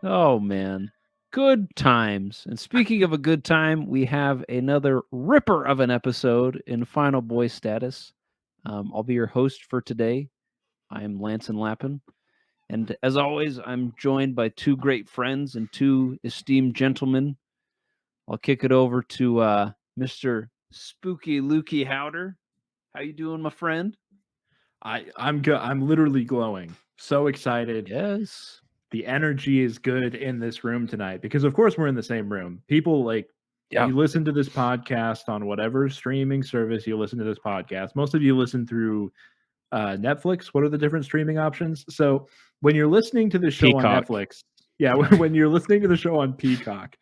Oh, man. Good times. And speaking of a good time, we have another ripper of an episode in Final Boy Status. I'll be your host for today. I am Lance and Lappin. And as always, I'm joined by two great friends and two esteemed gentlemen. I'll kick it over to Mr. Spooky Lukey Haueter. How you doing, my friend? I'm good. I'm literally glowing. So excited. Yes. The energy is good in this room tonight because of course we're in the same room. People Yeah. you listen to this podcast on whatever streaming service you listen to this podcast. Most of you listen through Netflix. What are the different streaming options? So when you're listening to the show on Peacock. Netflix, yeah, when you're listening to the show on Peacock,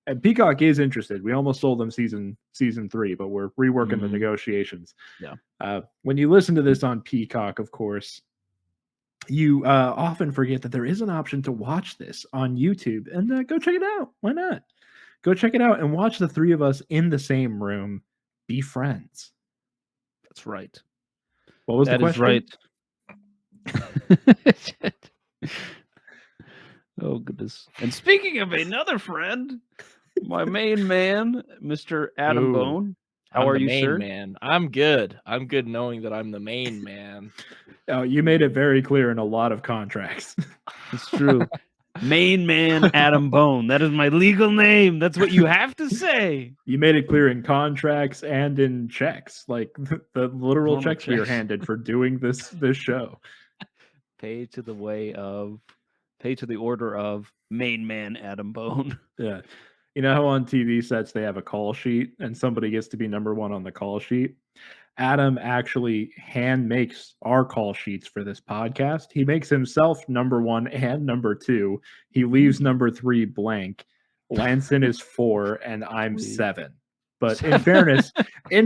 and Peacock is interested. We almost sold them season 3, but we're reworking the negotiations. Yeah. When you listen to this on Peacock, of course, you often forget that there is an option to watch this on YouTube, and go check it out. Why not? Go check it out and watch the three of us in the same room be friends. That's right. What was the That is question? right. Oh, goodness. And speaking of another friend, my main man, Mr. Adam Ooh, Bone. How I'm are the you, main sir? man. I'm good. I'm good knowing that I'm the main man. Oh, you made it very clear in a lot of contracts. It's true. Main man Adam Bone. That is my legal name. That's what you have to say. You made it clear in contracts and in checks, like the literal Normal checks we are checks. handed for doing this show. Pay to the order of main man Adam Bone. Yeah. You know how on TV sets they have a call sheet and somebody gets to be number one on the call sheet? Adam actually hand makes our call sheets for this podcast. He makes himself number one and number two. He leaves number 3 blank. Lanson is 4 and I'm Sweet. 7. But in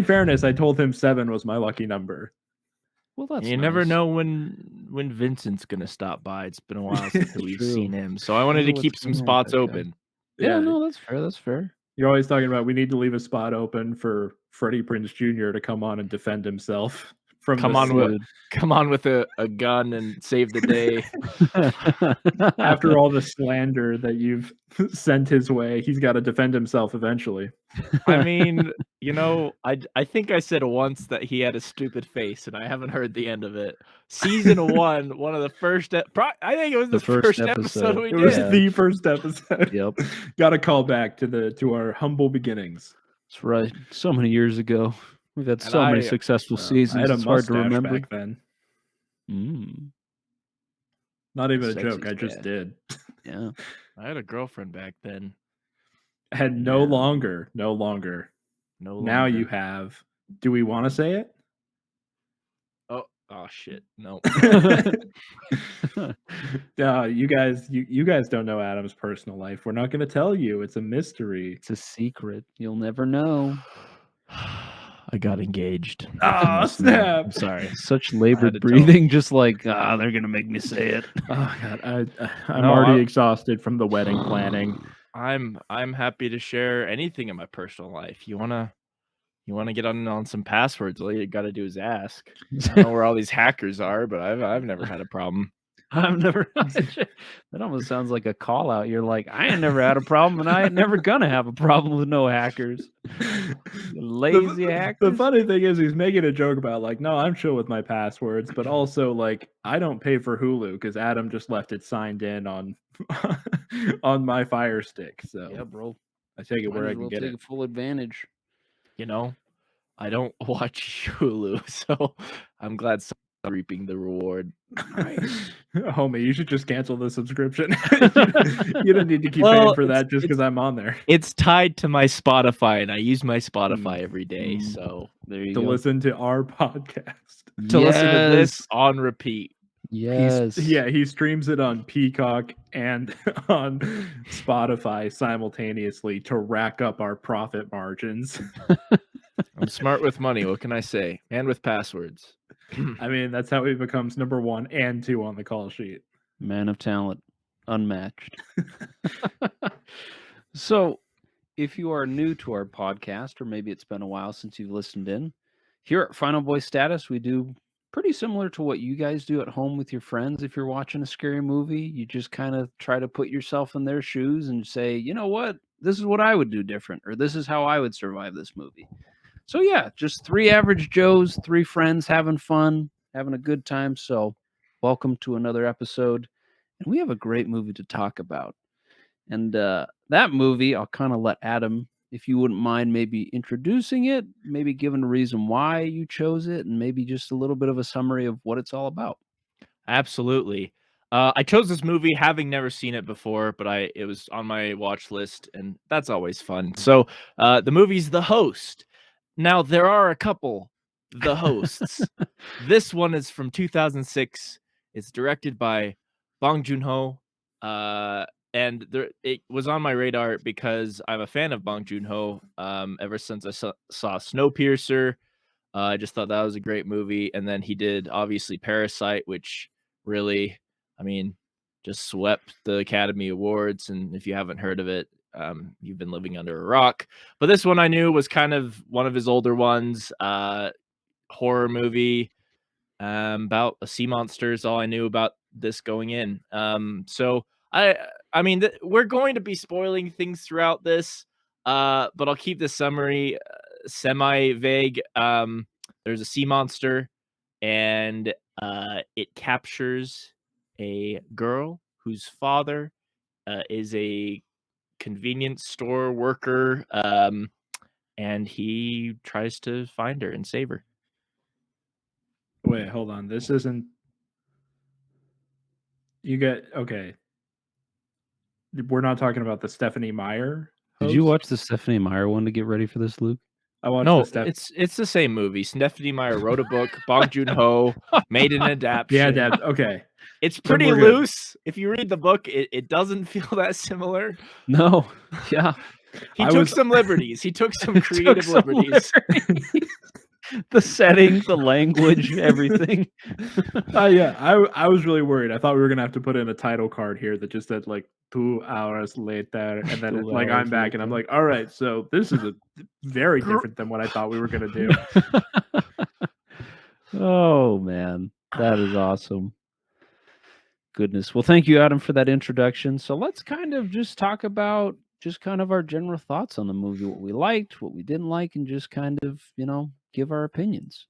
fairness, I told him 7 was my lucky number. Well, that's You never know when Vincent's gonna stop by. It's been a while since we've True. seen him, so I wanted know to keep what's some going on spots with that guy. open. Yeah, no, that's fair. That's fair. You're always talking about we need to leave a spot open for Freddie Prinze Jr. to come on and defend himself from Come on with a gun and save the day. After all the slander that you've sent his way, he's got to defend himself eventually. I mean, I think I said once that he had a stupid face, and I haven't heard the end of it. Season 1, one of the first. I think it was the first episode we It did. was the first episode. Yep. Got to call back to our humble beginnings. That's right. So many years ago. We've had And so many I- successful I seasons. had a It's hard to mustache remember. back then. Mm, Not even a Sexy joke. I just dad. did. yeah. I had a girlfriend back then. And no longer. No Now you longer. have. Do we want to say it? Oh shit! No. You guys don't know Adam's personal life. We're not going to tell you. It's a mystery. It's a secret. You'll never know. I got engaged. Oh, snap. I'm sorry. Such I had labored to tell breathing, just like, they're going to make me say it. Oh god, I'm No, already I'm- exhausted from the wedding planning. I'm happy to share anything in my personal life. You wanna get on some passwords? All you got to do is ask. I don't know where all these hackers are, but I've never had a problem. I've never. That almost sounds like a call out. You're like, I ain't never had a problem, and I ain't never gonna have a problem with no hackers. Lazy hackers. The funny thing is, he's making a joke about like, no, I'm chill with my passwords, but also like, I don't pay for Hulu because Adam just left it signed in on on my Fire Stick. So Yeah, bro. I take it Might where as I can well get take it. full advantage. I don't watch Hulu, so I'm glad someone's reaping the reward. Nice. Homie, you should just cancel the subscription. You don't need to keep Well, paying for that just it's- because I'm on there. It's tied to my Spotify, and I use my Spotify every day, Mm. so There you To go. listen to our podcast. to listen to this on repeat. Yes. He streams it on Peacock and on Spotify simultaneously to rack up our profit margins. I'm smart with money. What can I say? And with passwords. I mean, that's how he becomes number 1 and 2 on the call sheet. Man of talent, unmatched. So, if you are new to our podcast, or maybe it's been a while since you've listened in, here at Final Boy Status, we do pretty similar to what you guys do at home with your friends. If you're watching a scary movie, you just kind of try to put yourself in their shoes and say, you know what, this is what I would do different, or this is how I would survive this movie. So yeah, just three average Joes, three friends having fun, having a good time. So welcome to another episode. And we have a great movie to talk about. And that movie, I'll kind of let Adam, if you wouldn't mind, maybe introducing it, maybe giving a reason why you chose it, and maybe just a little bit of a summary of what it's all about. Absolutely. I chose this movie having never seen it before, but it was on my watch list, and that's always fun. So the movie's The Host. Now there are a couple The Hosts. This one is from 2006. It's directed by Bong Joon-ho, and it was on my radar because I'm a fan of Bong Joon-ho. Ever since I saw Snowpiercer, I just thought that was a great movie, and then he did obviously Parasite, which really, I mean, just swept the Academy Awards. And if you haven't heard of it, you've been living under a rock. But this one I knew was kind of one of his older ones, horror movie about a sea monster is all I knew about this going in. So I mean, we're going to be spoiling things throughout this, but I'll keep the summary semi vague. There's a sea monster, and it captures a girl whose father is a convenience store worker, and he tries to find her and save her. Wait, hold on. This isn't. You get okay. We're not talking about the Stephanie Meyer. Did you host? watch the Stephanie Meyer one to get ready for this, Luke? I watched No, the it's the same movie. Stephanie Meyer wrote a book. Bong Joon-ho made an adaptation. Yeah, okay. It's pretty we're good. loose. If you read the book, it doesn't feel that similar. No. Yeah. He took some liberties. He took some creative some liberties. The setting, the language, everything. Yeah, I was really worried. I thought we were gonna have to put in a title card here that just said like 2 hours later, and then it's like I'm back, and I'm like, all right, so this is a very different than what I thought we were gonna do. Oh man, that is awesome. Goodness. Well, thank you, Adam, for that introduction. So let's kind of just talk about just kind of our general thoughts on the movie, what we liked, what we didn't like, and just kind of, give our opinions.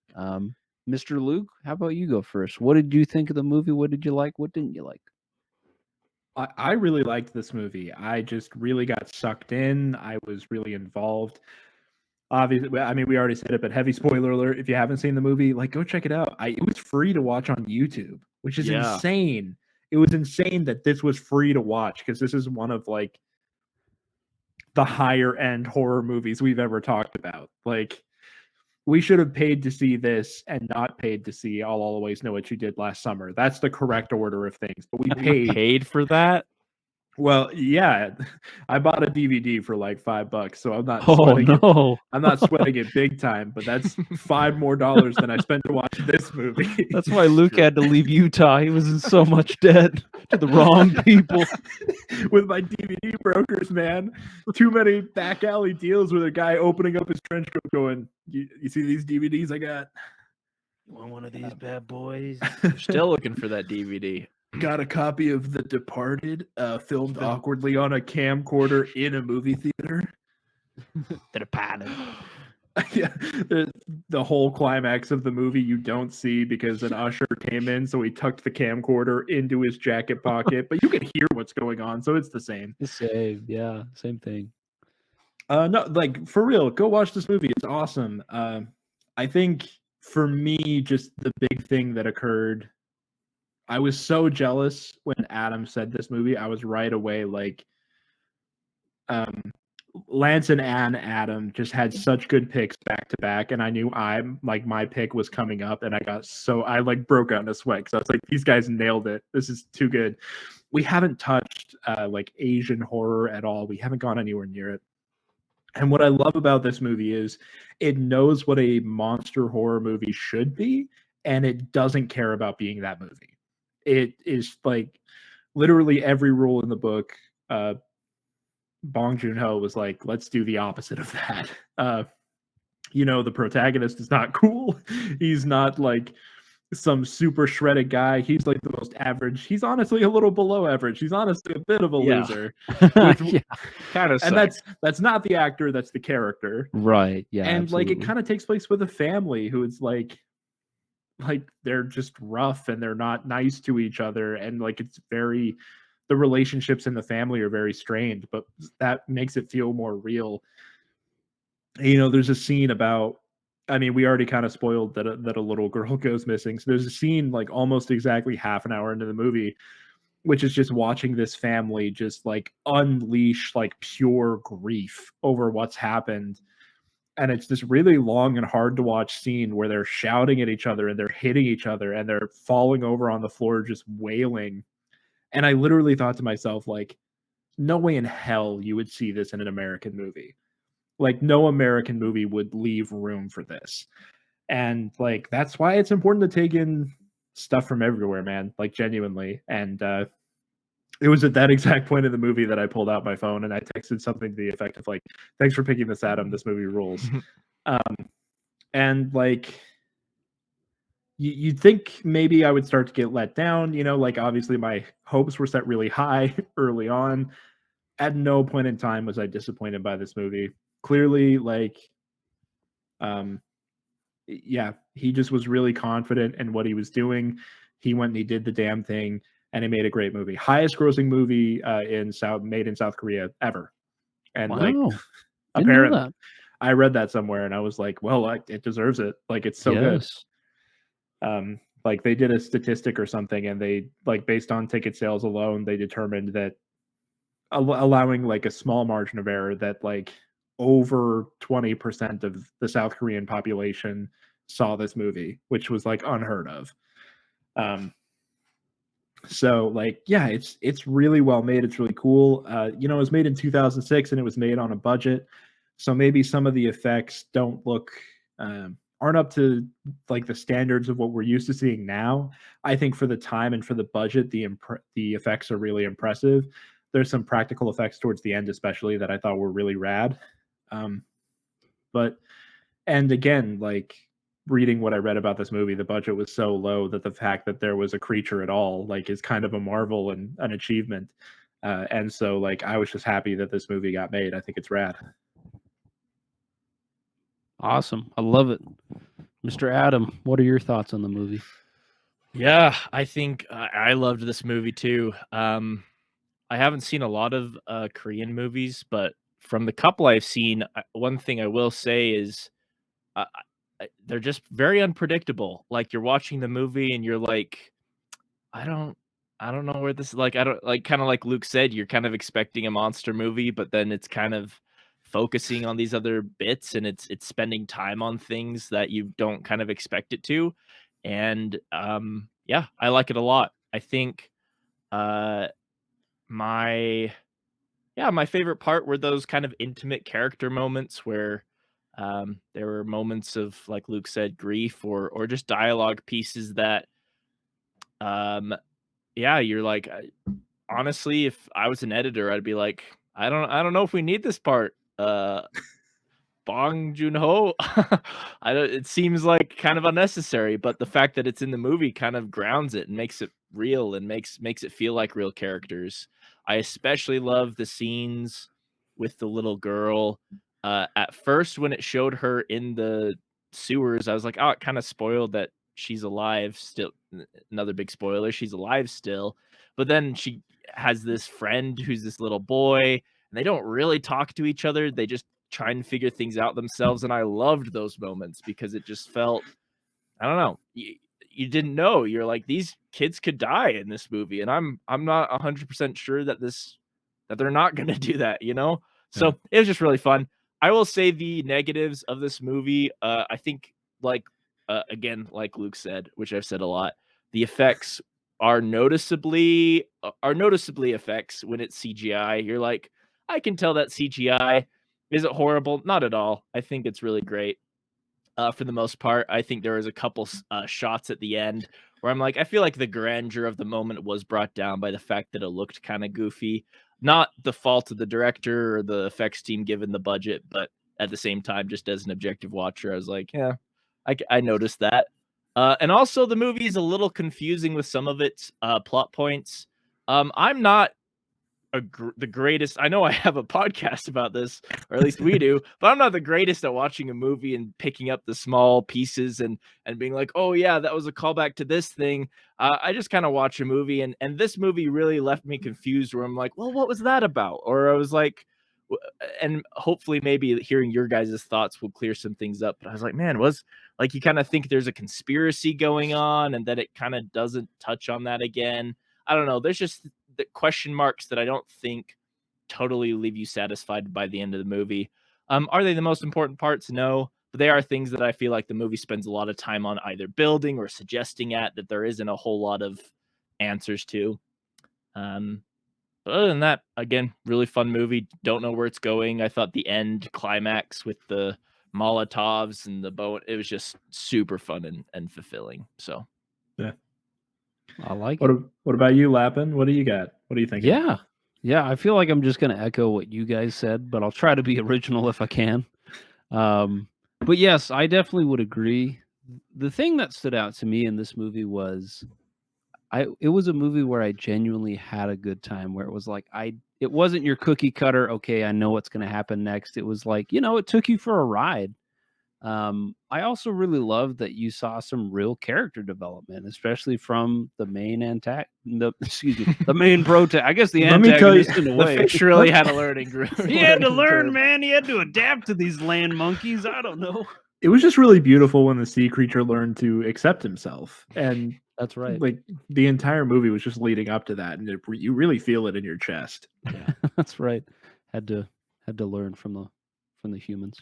Mr. Luke, how about you go first? What did you think of the movie? What did you like? What didn't you like? I really liked this movie. I just really got sucked in. I was really involved. Obviously, I mean, we already said it, but heavy spoiler alert. If you haven't seen the movie, like, go check it out. It was free to watch on YouTube, which is insane. It was insane that this was free to watch, because this is one of like the higher end horror movies we've ever talked about. Like, we should have paid to see this and not paid to see I'll Always Know What You Did Last Summer. That's the correct order of things. But we paid for that. Well, yeah, I bought a DVD for like $5, so I'm not. I'm not sweating it big time, but that's $5 more than I spent to watch this movie. That's why Luke had to leave Utah. He was in so much debt to the wrong people. With my DVD brokers, man, too many back alley deals with a guy opening up his trench coat, going, "You see these DVDs I got? You want one of these bad boys?" You're still looking for that DVD. Got a copy of The Departed, filmed awkwardly on a camcorder in a movie theater. The Departed. Yeah, the whole climax of the movie you don't see because an usher came in, so he tucked the camcorder into his jacket pocket, but you can hear what's going on, so it's the same. The same, yeah, same thing. No, like, for real, go watch this movie. It's awesome. I think for me, just the big thing that occurred, I was so jealous when Adam said this movie. I was right away like, Lance and Adam just had such good picks back to back, and I knew my pick was coming up, and I like broke out in a sweat because I was like, these guys nailed it. This is too good. We haven't touched like Asian horror at all. We haven't gone anywhere near it. And what I love about this movie is it knows what a monster horror movie should be, and it doesn't care about being that movie. It is like literally every rule in the book. Bong Joon-ho was like, let's do the opposite of that. The protagonist is not cool. He's not like some super shredded guy. He's like the most average. He's honestly a little below average. He's honestly a bit of a Yeah. loser. Which Yeah. Kind of and sucks. that's not the actor, that's the character. Right. Yeah. And like it absolutely. kind of takes place with a family who is like they're just rough and they're not nice to each other, and like it's very, the relationships in the family are very strained, but that makes it feel more real. You know, there's a scene about, I mean, we already kind of spoiled that that a little girl goes missing. So there's a scene like almost exactly half an hour into the movie, which is just watching this family just like unleash like pure grief over what's happened. And it's this really long and hard to watch scene where they're shouting at each other and they're hitting each other and they're falling over on the floor just wailing. And I literally thought to myself, like, no way in hell you would see this in an American movie. Like, no American movie would leave room for this. And like that's why it's important to take in stuff from everywhere, man. Like genuinely. And it was at that exact point in the movie that I pulled out my phone and I texted something to the effect of like, "Thanks for picking this, Adam. This movie rules." And like you'd think maybe I would start to get let down, you know, like obviously my hopes were set really high early on. At no point in time was I disappointed by this movie. Clearly, like, yeah, he just was really confident in what he was doing. He went and he did the damn thing, and he made a great movie. Highest grossing movie made in South Korea ever. And like, Wow. Didn't know apparently, that. I read that somewhere, and I was like, well, it deserves it. Like, it's so good. Yes. Like they did a statistic or something, and they like based on ticket sales alone, they determined that allowing like a small margin of error, that like over 20% of the South Korean population saw this movie, which was like unheard of. So like, yeah, it's really well made. It's really cool. You know, it was made in 2006 and it was made on a budget. So maybe some of the effects don't look aren't up to like the standards of what we're used to seeing now. I think for the time and for the budget, the effects are really impressive. There's some practical effects towards the end, especially, that I thought were really rad. But and again, like reading what I read about this movie, the budget was so low that the fact that there was a creature at all like is kind of a marvel and an achievement. And so like I was just happy that this movie got made. I think it's rad. Awesome. I love it. Mr. Adam, what are your thoughts on the movie? Yeah, I think I loved this movie too. I haven't seen a lot of Korean movies, but from the couple I've seen, one thing I will say is uh, they're just very unpredictable. Like you're watching the movie and you're like, I don't, I don't know where this like. I don't like kind of like Luke said, you're kind of expecting a monster movie, but then it's kind of focusing on these other bits and it's spending time on things that you don't kind of expect it to. And yeah, I like it a lot. I think uh my my favorite part were those kind of intimate character moments where there were moments of, like Luke said, grief or just dialogue pieces that um yeah, you're like honestly, if I was an editor, I'd be like, I don't know if we need this part. Bong Joon-ho. I don't, it seems like kind of unnecessary, but the fact that it's in the movie kind of grounds it and makes it real and makes it feel like real characters. I especially love the scenes with the little girl. At first, when it showed her in the sewers, I was like, oh, it kind of spoiled that she's alive still. Another big spoiler, she's alive still. But then she has this friend who's this little boy, and they don't really talk to each other. They just try and figure things out themselves, and I loved those moments because it just felt, I don't know, you didn't know. You're like, these kids could die in this movie, and I'm not 100% sure that they're not gonna do that, you know? So, Yeah. it was just really fun. I will say the negatives of this movie, I think, like, again, like Luke said, which I've said a lot, the effects are noticeably effects when it's CGI. You're like, I can tell that CGI. Is it horrible? Not at all. I think it's really great. For the most part, I think there was a couple shots at the end where I'm like, I feel like the grandeur of the moment was brought down by the fact that it looked kind of goofy. Not the fault of the director or the effects team given the budget, but at the same time, just as an objective watcher, I was like, yeah, I noticed that. And also the movie is a little confusing with some of its plot points. I'm not the greatest. I know I have a podcast about this, or at least we do, but I'm not the greatest at watching a movie and picking up the small pieces and being like, oh yeah, that was a callback to this thing. I just kind of watch a movie, and this movie really left me confused. Where I'm like, well, what was that about? Or I was like, and hopefully maybe hearing your guys' thoughts will clear some things up. But I was like, man, was like you kind of think there's a conspiracy going on, and that it kind of doesn't touch on that again. I don't know. There's just the question marks that I don't think totally leave you satisfied by the end of the movie. Are they the most important parts? No, but they are things that I feel like the movie spends a lot of time on either building or suggesting at that there isn't a whole lot of answers to. But other than that, again, really fun movie. Don't know where it's going. I thought the end climax with the Molotovs and the bow, it was just super fun and fulfilling. So Yeah. I like What it. what about you, Lappin? What do you got? What are you thinking? Yeah. Yeah, I feel like I'm just going to echo what you guys said, but I'll try to be original if I can. But yes, I definitely would agree. The thing that stood out to me in this movie was it was a movie where I genuinely had a good time, where it was like it wasn't your cookie cutter, okay, I know what's going to happen next. It was like, it took you for a ride. I also really loved that you saw some real character development, especially from the main the main protagonist. I guess the Let me tell you, antagonist in a the way. fish really had a learning group. He had to learn, man. He had to adapt to these land monkeys. I don't know. it was just really beautiful when the sea creature learned to accept himself, and That's right. like the entire movie was just leading up to that, and you really feel it in your chest. Yeah, that's right. Had to learn from the humans.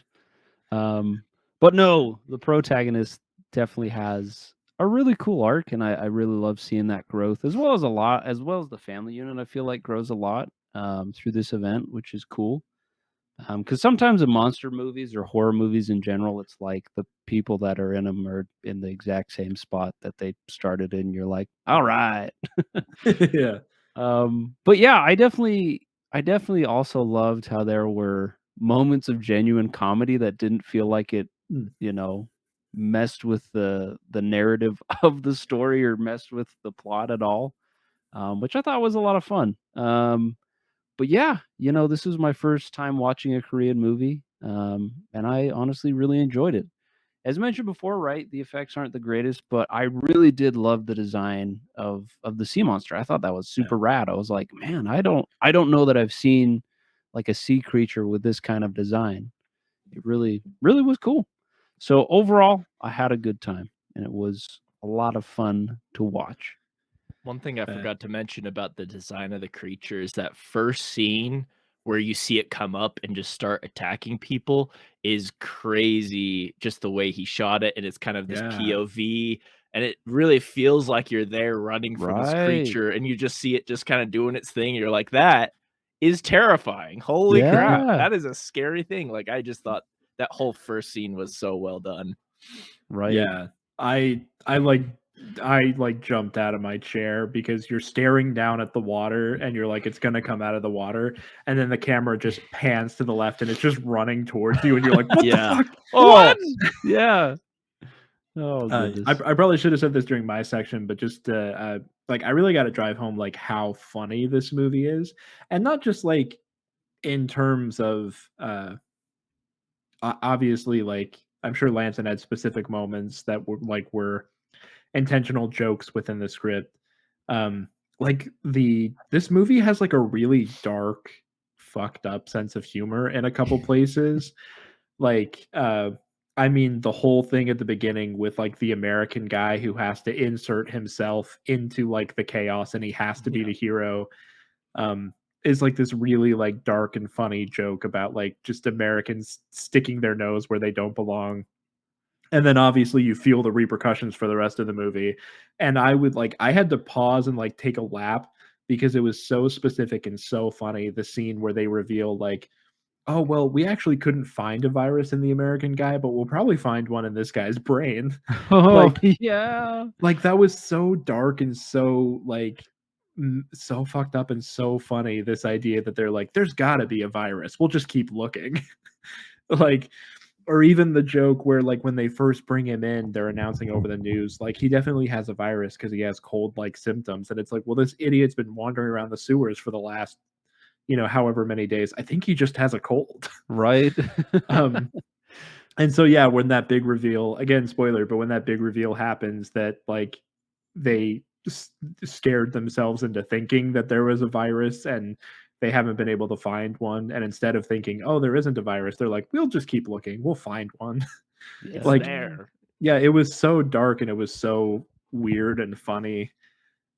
But no, the protagonist definitely has a really cool arc, and I really love seeing that growth, as well as the family unit. I feel like grows a lot through this event, which is cool. Because sometimes in monster movies or horror movies in general, it's like the people that are in them are in the exact same spot that they started in. You're like, all right. Yeah. But yeah, I definitely also loved how there were moments of genuine comedy that didn't feel like it, Mm. messed with the narrative of the story or messed with the plot at all. Which I thought was a lot of fun. But yeah, this is my first time watching a Korean movie, and I honestly really enjoyed it. As mentioned before, right, the effects aren't the greatest, but I really did love the design of the sea monster. I thought that was super rad. I was like, man, I don't know that I've seen like a sea creature with this kind of design. It really, really was cool. So overall, I had a good time, and it was a lot of fun to watch. One thing I forgot to mention about the design of the creature is that first scene where you see it come up and just start attacking people is crazy. Just the way he shot it, and it's kind of this Yeah. POV, and it really feels like you're there running from this Right. creature, and you just see it just kind of doing its thing. You're like, that is terrifying. Holy crap. Yeah. That is a scary thing. Like, I just thought that whole first scene was so well done. Right. Yeah. I jumped out of my chair because you're staring down at the water and you're like, it's gonna come out of the water, and then the camera just pans to the left and it's just running towards you, and you're like, what Yeah. the fuck? Oh, Yeah. Oh I goodness. probably should have said this during my section, but just like I really got to drive home like how funny this movie is, and not just like in terms of obviously, like I'm sure Lanson had specific moments that were intentional jokes within the script. Like this movie has like a really dark, fucked up sense of humor in a couple places. Like I mean the whole thing at the beginning with like the American guy who has to insert himself into like the chaos and he has to be the hero. Is like this really like dark and funny joke about like just Americans sticking their nose where they don't belong. And then obviously you feel the repercussions for the rest of the movie. And I had to pause and like take a lap because it was so specific and so funny. The scene where they reveal like, oh well, we actually couldn't find a virus in the American guy, but we'll probably find one in this guy's brain. Oh Like yeah. like that was so dark and so like so fucked up and so funny, this idea that they're like, there's gotta be a virus, we'll just keep looking. Like, or even the joke where like when they first bring him in, they're announcing over the news like he definitely has a virus because he has cold-like symptoms, and it's like, well, this idiot's been wandering around the sewers for the last, however many days. I think he just has a cold. Right. um and so yeah, when that big reveal, again, spoiler, but when that big reveal happens that like they scared themselves into thinking that there was a virus and they haven't been able to find one, and instead of thinking, oh, there isn't a virus, they're like, we'll just keep looking, we'll find one. It's Like, there. yeah, it was so dark and it was so weird and funny,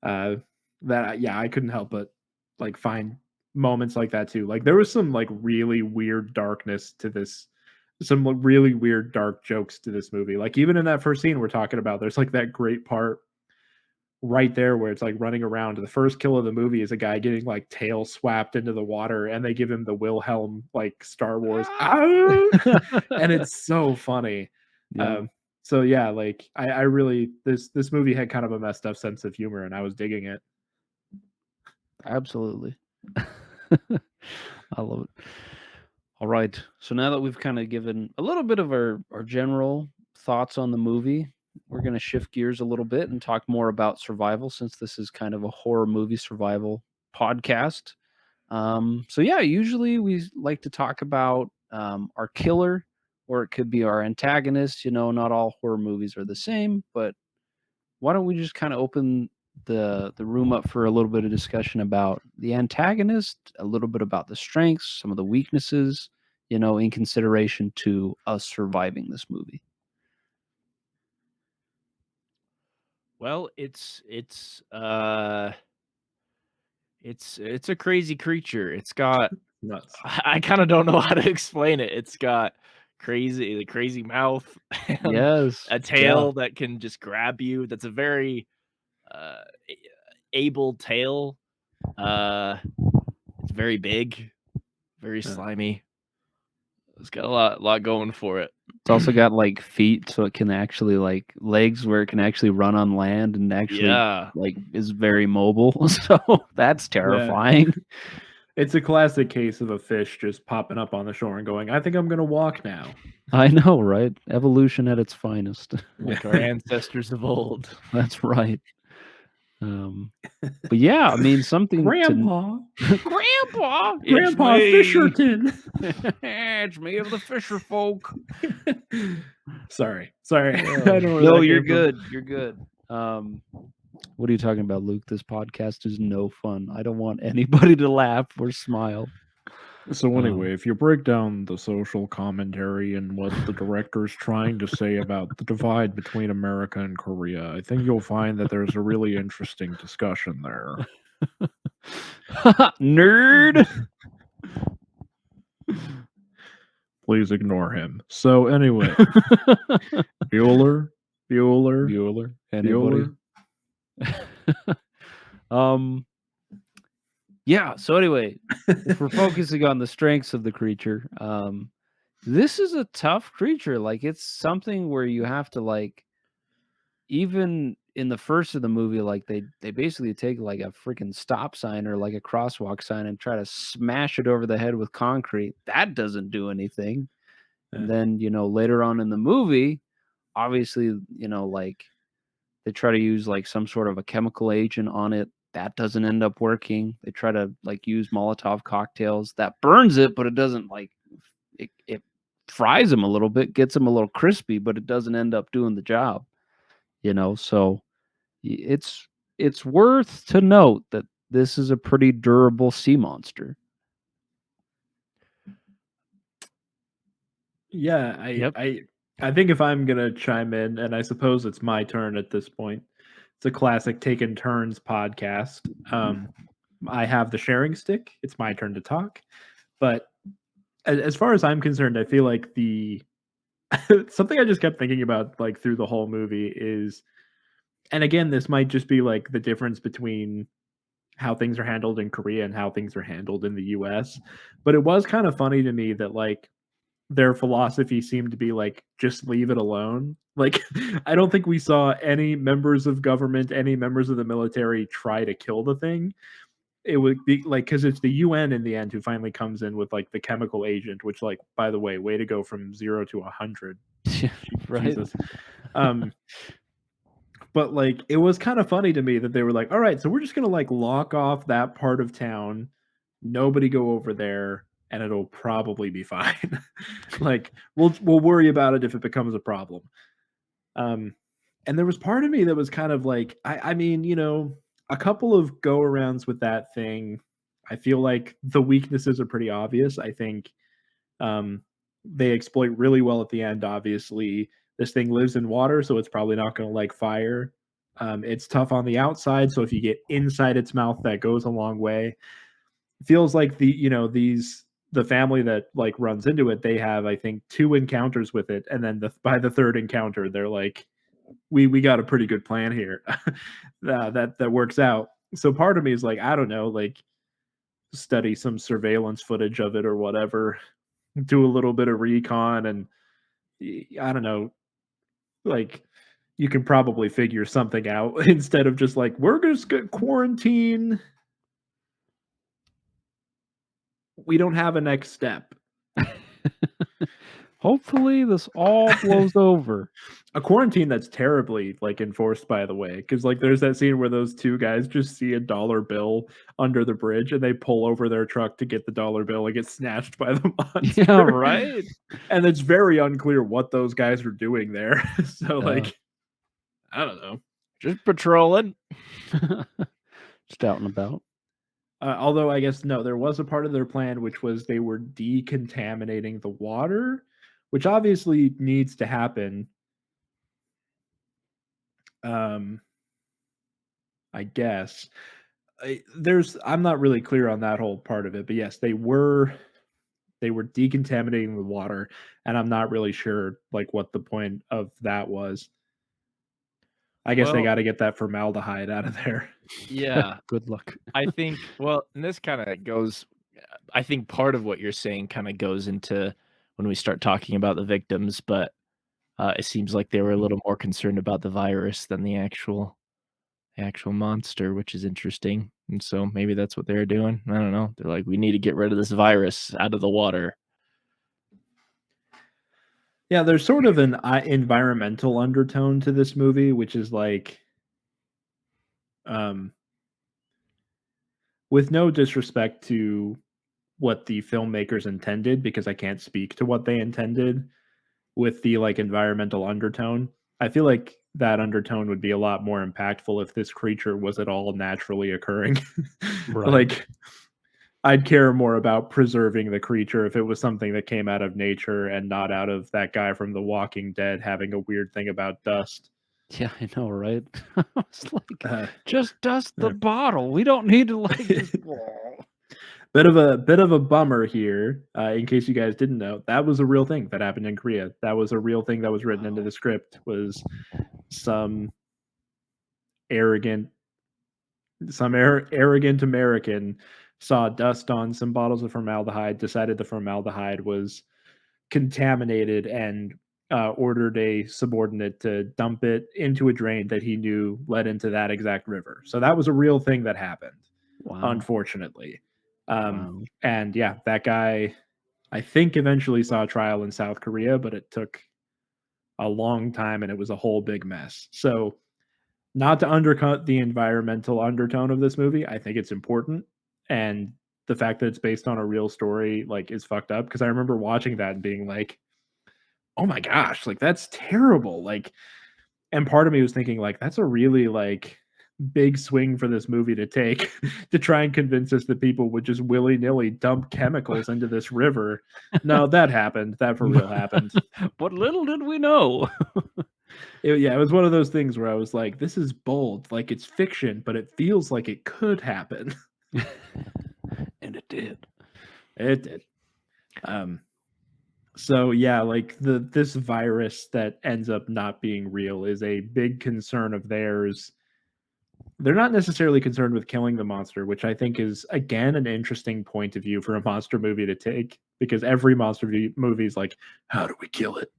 that yeah, I couldn't help but like find moments like that too. Like there was some like really weird darkness to this, some like, really weird dark jokes to this movie. Like even in that first scene we're talking about, there's like that great part right there where it's like running around. The first kill of the movie is a guy getting like tail swapped into the water, and they give him the Wilhelm like Star Wars, and it's so funny. Yeah. So yeah, like I really, this movie had kind of a messed up sense of humor, and I was digging it. Absolutely. I love it. All right. So now that we've kind of given a little bit of our general thoughts on the movie, we're going to shift gears a little bit and talk more about survival, since this is kind of a horror movie survival podcast. So yeah, usually we like to talk about our killer, or it could be our antagonist. Not all horror movies are the same, but why don't we just kind of open the room up for a little bit of discussion about the antagonist, a little bit about the strengths, some of the weaknesses, in consideration to us surviving this movie. Well, it's a crazy creature. It's got Nuts. I kind of don't know how to explain it. It's got the crazy mouth and Yes. a tail that can just grab you. That's a very able tail. It's very big, very slimy. It's got a lot going for it. It's also got like feet, so it can actually like legs where it can actually run on land and actually like is very mobile. So that's terrifying. Yeah. It's a classic case of a fish just popping up on the shore and going, I think I'm gonna walk now. I know, right? Evolution at its finest. Like our ancestors of old. That's right. But yeah, I mean, something Grandpa. Grandpa, Grandpa Fisherton. It's me of the fisher folk. Sorry. I don't know where No, that you're came from. good. You're good. What are you talking about, Luke? This podcast is no fun. I don't want anybody to laugh or smile. So anyway, if you break down the social commentary and what the director's trying to say about the divide between America and Korea, I think you'll find that there's a really interesting discussion there. Nerd. Please ignore him. So anyway, Bueller. Anybody? Yeah, so anyway, if we're focusing on the strengths of the creature, this is a tough creature. Like, it's something where you have to, like, even in the first of the movie, like they basically take like a freaking stop sign or like a crosswalk sign and try to smash it over the head with concrete. That doesn't do anything. And then, later on in the movie, obviously, like they try to use like some sort of a chemical agent on it. That doesn't end up working. They try to like use Molotov cocktails. That burns it, but it doesn't like it fries them a little bit, gets them a little crispy, but it doesn't end up doing the job. So it's worth to note that this is a pretty durable sea monster. Yeah, I think if I'm gonna chime in, and I suppose it's my turn at this point, it's a classic taking turns podcast. I have the sharing stick. It's my turn to talk. But as far as I'm concerned, I feel like the something I just kept thinking about like through the whole movie is, and again, this might just be like the difference between how things are handled in Korea and how things are handled in the US. But it was kind of funny to me that like their philosophy seemed to be like, just leave it alone. Like, I don't think we saw any members of government, any members of the military try to kill the thing. it would be like, because it's the UN in the end who finally comes in with like the chemical agent, which, like, by the way to go from 0 to 100. Right. Jesus. But like, it was kind of funny to me that they were like, all right, so we're just gonna like lock off that part of town, nobody go over there, and it'll probably be fine. Like, we'll worry about it if it becomes a problem. And there was part of me that was kind of like, I mean, a couple of go arounds with that thing. I feel like the weaknesses are pretty obvious. I think they exploit really well at the end. Obviously, this thing lives in water, so it's probably not going to like fire. It's tough on the outside, so if you get inside its mouth, that goes a long way. It feels like the family that like runs into it, they have, I think, 2 encounters with it, and then by the 3rd encounter, they're like, we got a pretty good plan here. that works out. So part of me is like, I don't know, like, study some surveillance footage of it or whatever, do a little bit of recon, and I don't know, like, you can probably figure something out instead of just like, we're just gonna quarantine. We don't have a next step. Hopefully, this all blows over. A quarantine that's terribly like enforced, by the way, because like there's that scene where those 2 guys just see a dollar bill under the bridge and they pull over their truck to get the dollar bill and get snatched by the monster. Yeah, right. And it's very unclear what those guys are doing there. So like, I don't know. Just patrolling. Just out and about. Although I guess no, there was a part of their plan which was they were decontaminating the water, which obviously needs to happen. I guess I'm not really clear on that whole part of it, but yes, they were decontaminating the water, and I'm not really sure like what the point of that was. I guess they Well- got to get that formaldehyde out of there. Yeah. Good luck. I think, well, and this kind of goes, I think part of what you're saying kind of goes into when we start talking about the victims, but it seems like they were a little more concerned about the virus than the actual monster, which is interesting. And so maybe that's what they're doing. I don't know. They're like, we need to get rid of this virus out of the water. Yeah, there's sort of an environmental undertone to this movie, which is like, with no disrespect to what the filmmakers intended, because I can't speak to what they intended with the like environmental undertone. I feel like that undertone would be a lot more impactful if this creature was at all naturally occurring. Right. Like, I'd care more about preserving the creature if it was something that came out of nature and not out of that guy from The Walking Dead having a weird thing about dust. Yeah, I know, right? I was like, Uh, just dust the yeah. bottle. We don't need to like just... bit of a bummer here. In case you guys didn't know, that was a real thing that happened in Korea. That was a real thing that was written into the script. Was some arrogant American saw dust on some bottles of formaldehyde, decided the formaldehyde was contaminated, and ordered a subordinate to dump it into a drain that he knew led into that exact river. So that was a real thing that happened, Wow. unfortunately. Wow. And yeah, that guy, I think, eventually saw a trial in South Korea, but it took a long time and it was a whole big mess. So, not to undercut the environmental undertone of this movie, I think it's important. And the fact that it's based on a real story, like, is fucked up, because I remember watching that and being like, oh my gosh, like, that's terrible. Like, and part of me was thinking, like, that's a really like big swing for this movie to take to try and convince us that people would just willy-nilly dump chemicals into this river. No, that happened. That for real happened. But little did we know. It was one of those things where I was like, this is bold. Like, it's fiction, but it feels like it could happen. And it did. It did. So yeah, like this virus that ends up not being real is a big concern of theirs. They're not necessarily concerned with killing the monster, which I think is, again, an interesting point of view for a monster movie to take, because every monster movie is like, how do we kill it?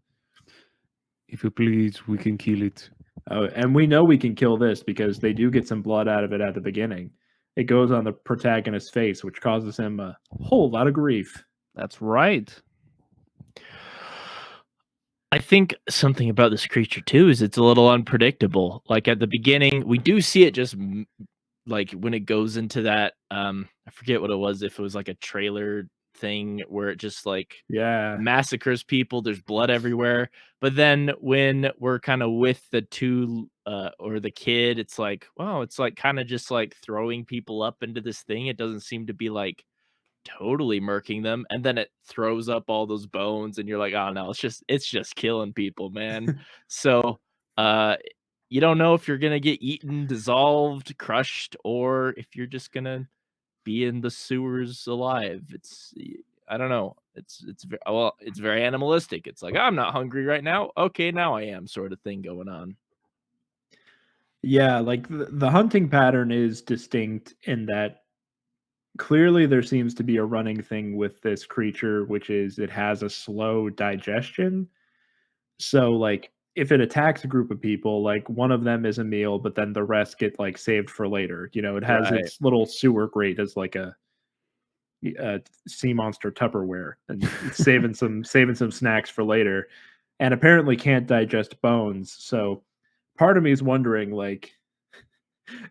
If you please, we can kill it. Oh, and we know we can kill this because they do get some blood out of it at the beginning. it goes on the protagonist's face, which causes him a whole lot of grief. That's right. I think something about this creature too is it's a little unpredictable. Like at the beginning, we do see it just like when it goes into that I forget what it was, if it was like a trailer thing where it just like Yeah. massacres people, there's blood everywhere. But then when we're kind of with the two or the kid, it's like, wow, it's like kind of just like throwing people up into this thing. It doesn't seem to be like totally murking them, and then it throws up all those bones and you're like, oh no, it's just killing people, man. So you don't know if you're gonna get eaten, dissolved, crushed, or if you're just gonna be in the sewers alive. I don't know. Well, it's very animalistic. It's like, I'm not hungry right now. Okay, now I am, sort of thing going on. Yeah, like the hunting pattern is distinct in that clearly there seems to be a running thing with this creature, which is it has a slow digestion. So, like, if it attacks a group of people, like one of them is a meal, but then the rest get like saved for later. You know, it has Right. its little sewer grate as like a sea monster Tupperware, and it's saving some snacks for later, and apparently can't digest bones. So, part of me is wondering, like,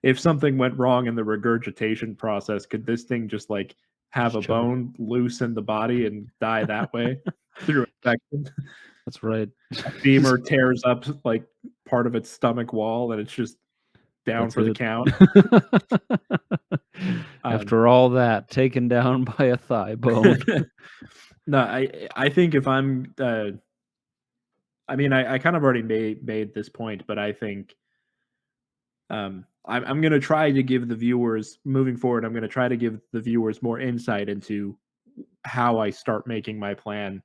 if something went wrong in the regurgitation process, could this thing just like have a Just chug it. bone loose in the body and die that way through infection? That's right. Femur tears up like part of its stomach wall, and it's just down That's for the it. count. After all that, taken down by a thigh bone. No, I think if I'm I mean I kind of already made this point, but I think I'm gonna try to give the viewers moving forward. I'm gonna try to give the viewers more insight into how I start making my plan.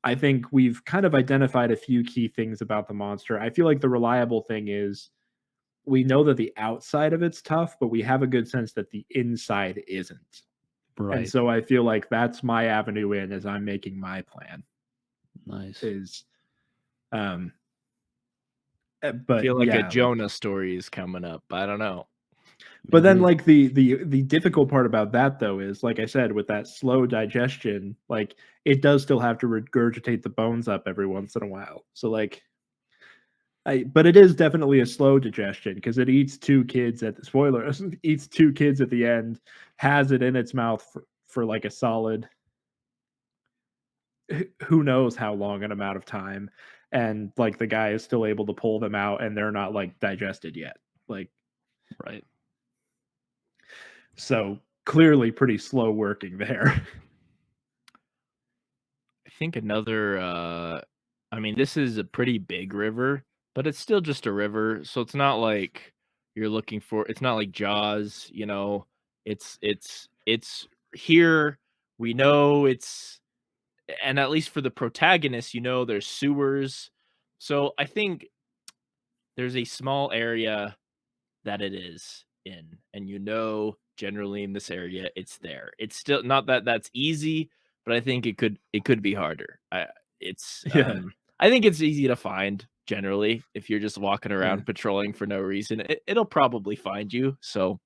I think we've kind of identified a few key things about the monster. I feel like the reliable thing is we know that the outside of it's tough, but we have a good sense that the inside isn't. And Right. so I feel like that's my avenue in as I'm making my plan Nice. is um I but feel like a yeah, Jonah story is coming up. I don't know. but then Maybe. like the difficult part about that though is like I said with that slow digestion, like it does still have to regurgitate the bones up every once in a while. So like but it is definitely a slow digestion because it eats two kids at the spoiler eats two kids at the end, has it in its mouth for like a solid who knows how long an amount of time, and like the guy is still able to pull them out and they're not like digested yet. Like Right. so clearly pretty slow working there. I think another I mean, this is a pretty big river, but it's still just a river, so it's not like you're looking for it's not like Jaws, you know. It's here. We know it's and at least for the protagonist, you know, there's sewers. So I think there's a small area that it is in, and you know generally in this area it's there. It's still not that that's easy, but I think it could be harder. It's Yeah. I think it's easy to find generally if you're just walking Yeah. around patrolling for no reason. It'll probably find you. So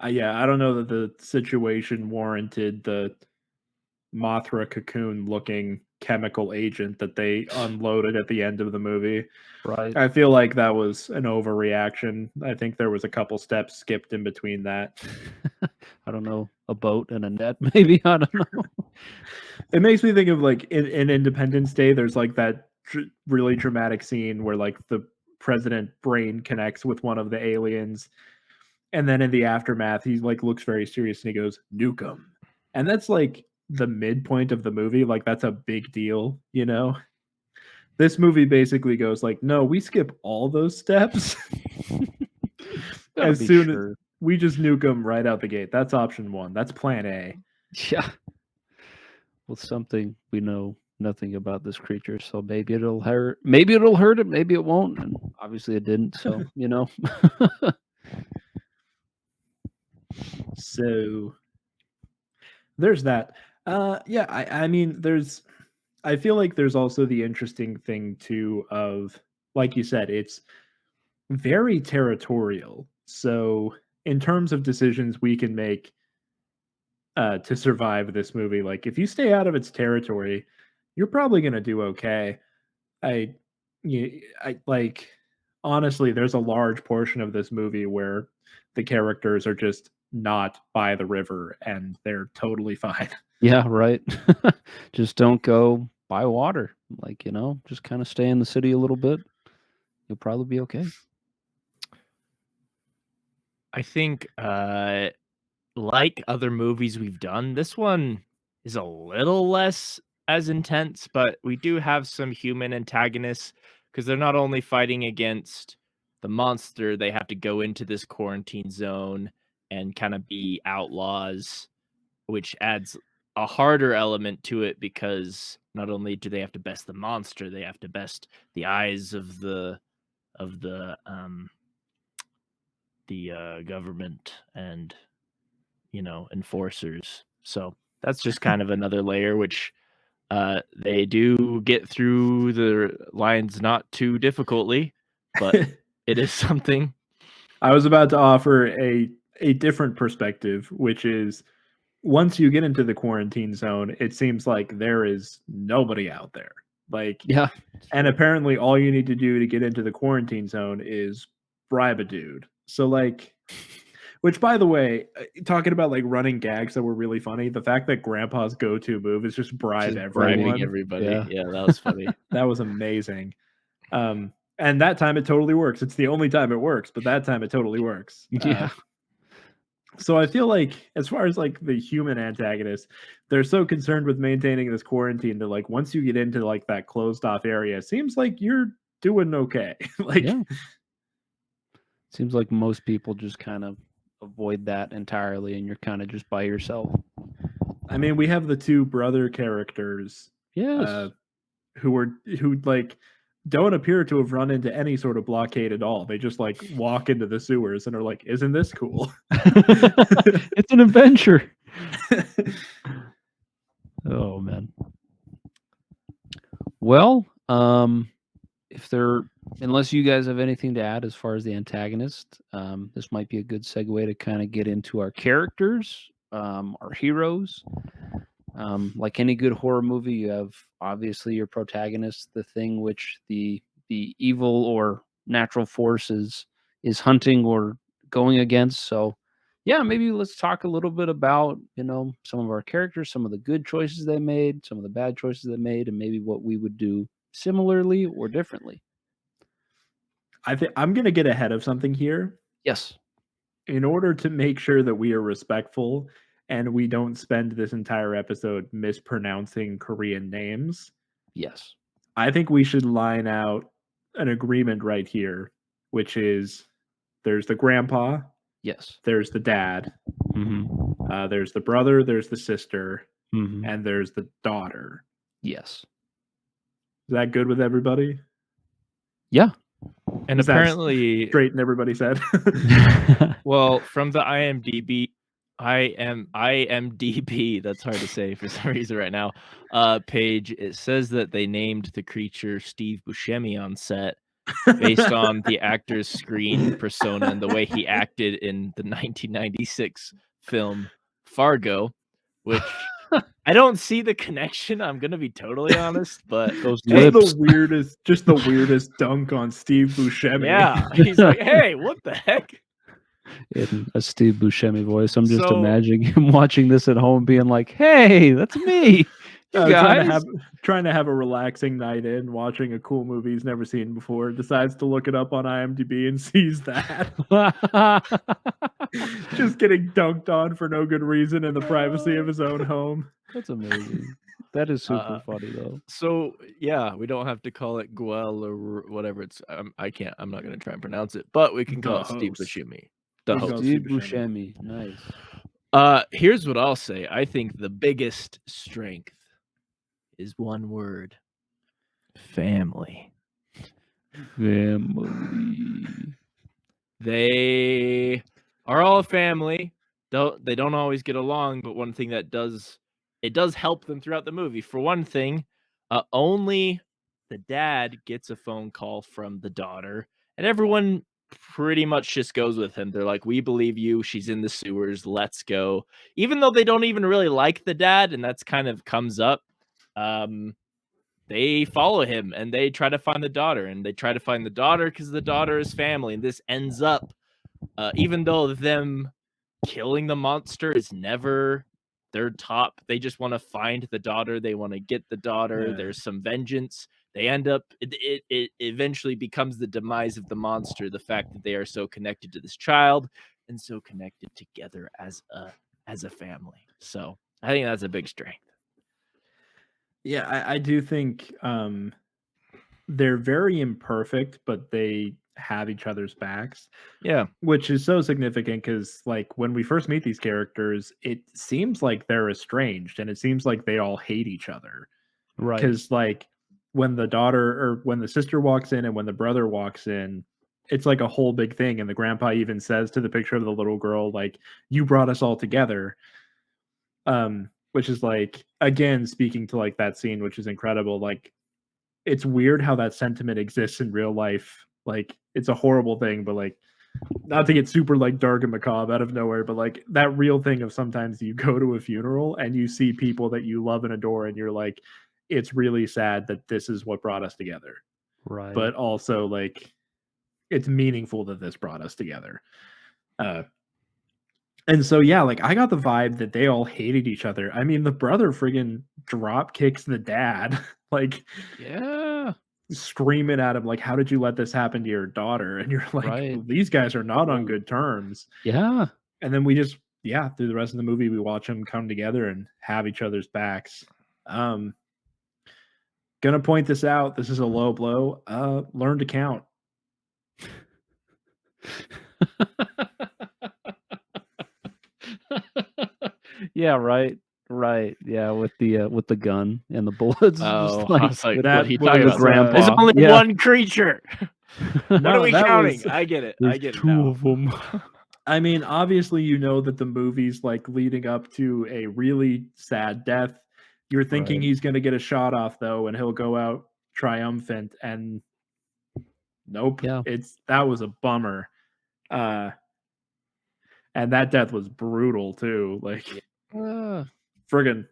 Yeah, I don't know that the situation warranted the Mothra cocoon looking chemical agent that they unloaded at the end of the movie. Right. I feel like that was an overreaction. I think there was a couple steps skipped in between that. I don't know. A boat and a net, maybe. I don't know. It makes me think of like in Independence Day, there's like that really dramatic scene where like the president brain connects with one of the aliens. And then in the aftermath, he like looks very serious and he goes, "Nuke 'em." And that's like the midpoint of the movie. Like that's a big deal, you know? This movie basically goes like, no, we skip all those steps. Gotta As be soon as sure. we just nuke them right out the gate. That's option one. That's plan A. Yeah. Well, something we know nothing about this creature, so maybe it'll hurt. Maybe it'll hurt it. Maybe it won't. And obviously, it didn't. So you know. So there's that. Yeah, I mean, I feel like there's also the interesting thing too of, like you said, it's very territorial. So in terms of decisions we can make to survive this movie, like if you stay out of its territory, you're probably going to do okay. I, I like honestly, there's a large portion of this movie where the characters are just not by the river and they're totally fine. Yeah, right. Just don't go by water. Like, just kind of stay in the city a little bit. You'll probably be okay. I think, like other movies we've done, this one is a little less as intense, but we do have some human antagonists because they're not only fighting against the monster, they have to go into this quarantine zone and kind of be outlaws, which adds a harder element to it because not only do they have to best the monster, they have to best the eyes of the government and enforcers. So that's just kind of another layer which they do get through the lines not too difficultly, but it is something. I was about to offer a different perspective, which is once you get into the quarantine zone, it seems like there is nobody out there. Like, Yeah. and apparently all you need to do to get into the quarantine zone is bribe a dude. So like, which by the way, talking about like running gags that were really funny, the fact that Grandpa's go-to move is just bribe Just everyone. bribing everybody. Yeah. Yeah, that was funny. That was amazing. And that time it totally works. It's the only time it works, but that time it totally works. Yeah. So I feel like as far as like the human antagonists, they're so concerned with maintaining this quarantine that like once you get into like that closed off area, it seems like you're doing okay. Like Yeah. Seems like most people just kind of avoid that entirely and you're kind of just by yourself. I mean, we have the two brother characters Yes. who like don't appear to have run into any sort of blockade at all. They just like walk into the sewers and are like, "Isn't this cool?" It's an adventure. Oh man. Well, unless you guys have anything to add as far as the antagonist, this might be a good segue to kind of get into our characters, our heroes. Like any good horror movie, you have obviously your protagonist, the thing which the evil or natural force is hunting or going against. So yeah, maybe let's talk a little bit about, some of our characters, some of the good choices they made, some of the bad choices they made, and maybe what we would do similarly or differently. I think I'm gonna get ahead of something here. Yes. In order to make sure that we are respectful and we don't spend this entire episode mispronouncing Korean names, Yes. I think we should line out an agreement right here, which is there's the grandpa, Yes. there's the dad, Mm-hmm. there's the brother, there's the sister, Mm-hmm. and there's the daughter. Yes. Is that good with everybody? Yeah. And Is that apparently, straight in everybody's head? well, from the IMDb, that's hard to say for some reason right now, page, it says that they named the creature Steve Buscemi on set based on the actor's screen persona and the way he acted in the 1996 film Fargo, which I don't see the connection. I'm gonna be totally honest, but Those just lips. the weirdest dunk on Steve Buscemi. yeah, he's like, hey, what the heck? In a Steve Buscemi voice. I'm just So- imagining him watching this at home, being like, "Hey, that's me." You guys. Trying to have a relaxing night in, watching a cool movie he's never seen before, decides to look it up on IMDb and sees that. Just getting dunked on for no good reason in the privacy of his own home. That's amazing. That is super funny though. So yeah, we don't have to call it Guel or whatever. It's I'm not gonna try and pronounce it, but we can call The it Steve host. Buscemi. We The can host. call it Steve Steve Buscemi. Buscemi. Nice. Here's what I'll say. I think the biggest strength is one word: family. Family. They are all a family. They don't always get along, but one thing that does help them throughout the movie. For one thing, only the dad gets a phone call from the daughter, and everyone pretty much just goes with him. They're like, we believe you. She's in the sewers. Let's go. Even though they don't even really like the dad, and that's kind of comes up. They follow him and they try to find the daughter, and they try to find the daughter because the daughter is family. And this ends up, even though them killing the monster is never their top, they just want to find the daughter. They want to get the daughter. Yeah. There's some vengeance. They end up, it eventually becomes the demise of the monster, the fact that they are so connected to this child and so connected together as a family. So I think that's a big strength. Yeah, I do think they're very imperfect, but they have each other's backs. Yeah. Which is so significant because, like, when we first meet these characters, it seems like they're estranged and it seems like they all hate each other. Right. Because, like, when the daughter or when the sister walks in and when the brother walks in, it's like a whole big thing. And the grandpa even says to the picture of the little girl, like, you brought us all together. Which is like, again, speaking to like that scene, which is incredible. Like, it's weird how that sentiment exists in real life. Like, it's a horrible thing, but like, not to get super like dark and macabre out of nowhere, but like that real thing of sometimes you go to a funeral and you see people that you love and adore, and you're like, it's really sad that this is what brought us together. Right. But also, like, it's meaningful that this brought us together. And so, yeah, like, I got the vibe that they all hated each other. I mean, the brother friggin' drop kicks the dad, like, yeah. screaming at him, like, how did you let this happen to your daughter? And you're like, Right. well, these guys are not on good terms. Yeah. And then we just, yeah, through the rest of the movie, we watch them come together and have each other's backs. Gonna point this out. This is a low blow. Learn to count. Yeah, right. Right. Yeah, with the gun and the bullets. Oh, just like, I was like, that what he was, talking about? grandpa. There's only Yeah. one creature. What No, are we that counting? was- I get it. There's I get it two now. of them. I mean, obviously, you know that the movie's like leading up to a really sad death. You're thinking Right. he's going to get a shot off, though, and he'll go out triumphant. And nope, Yeah. that was a bummer. And that death was brutal too. Like, friggin',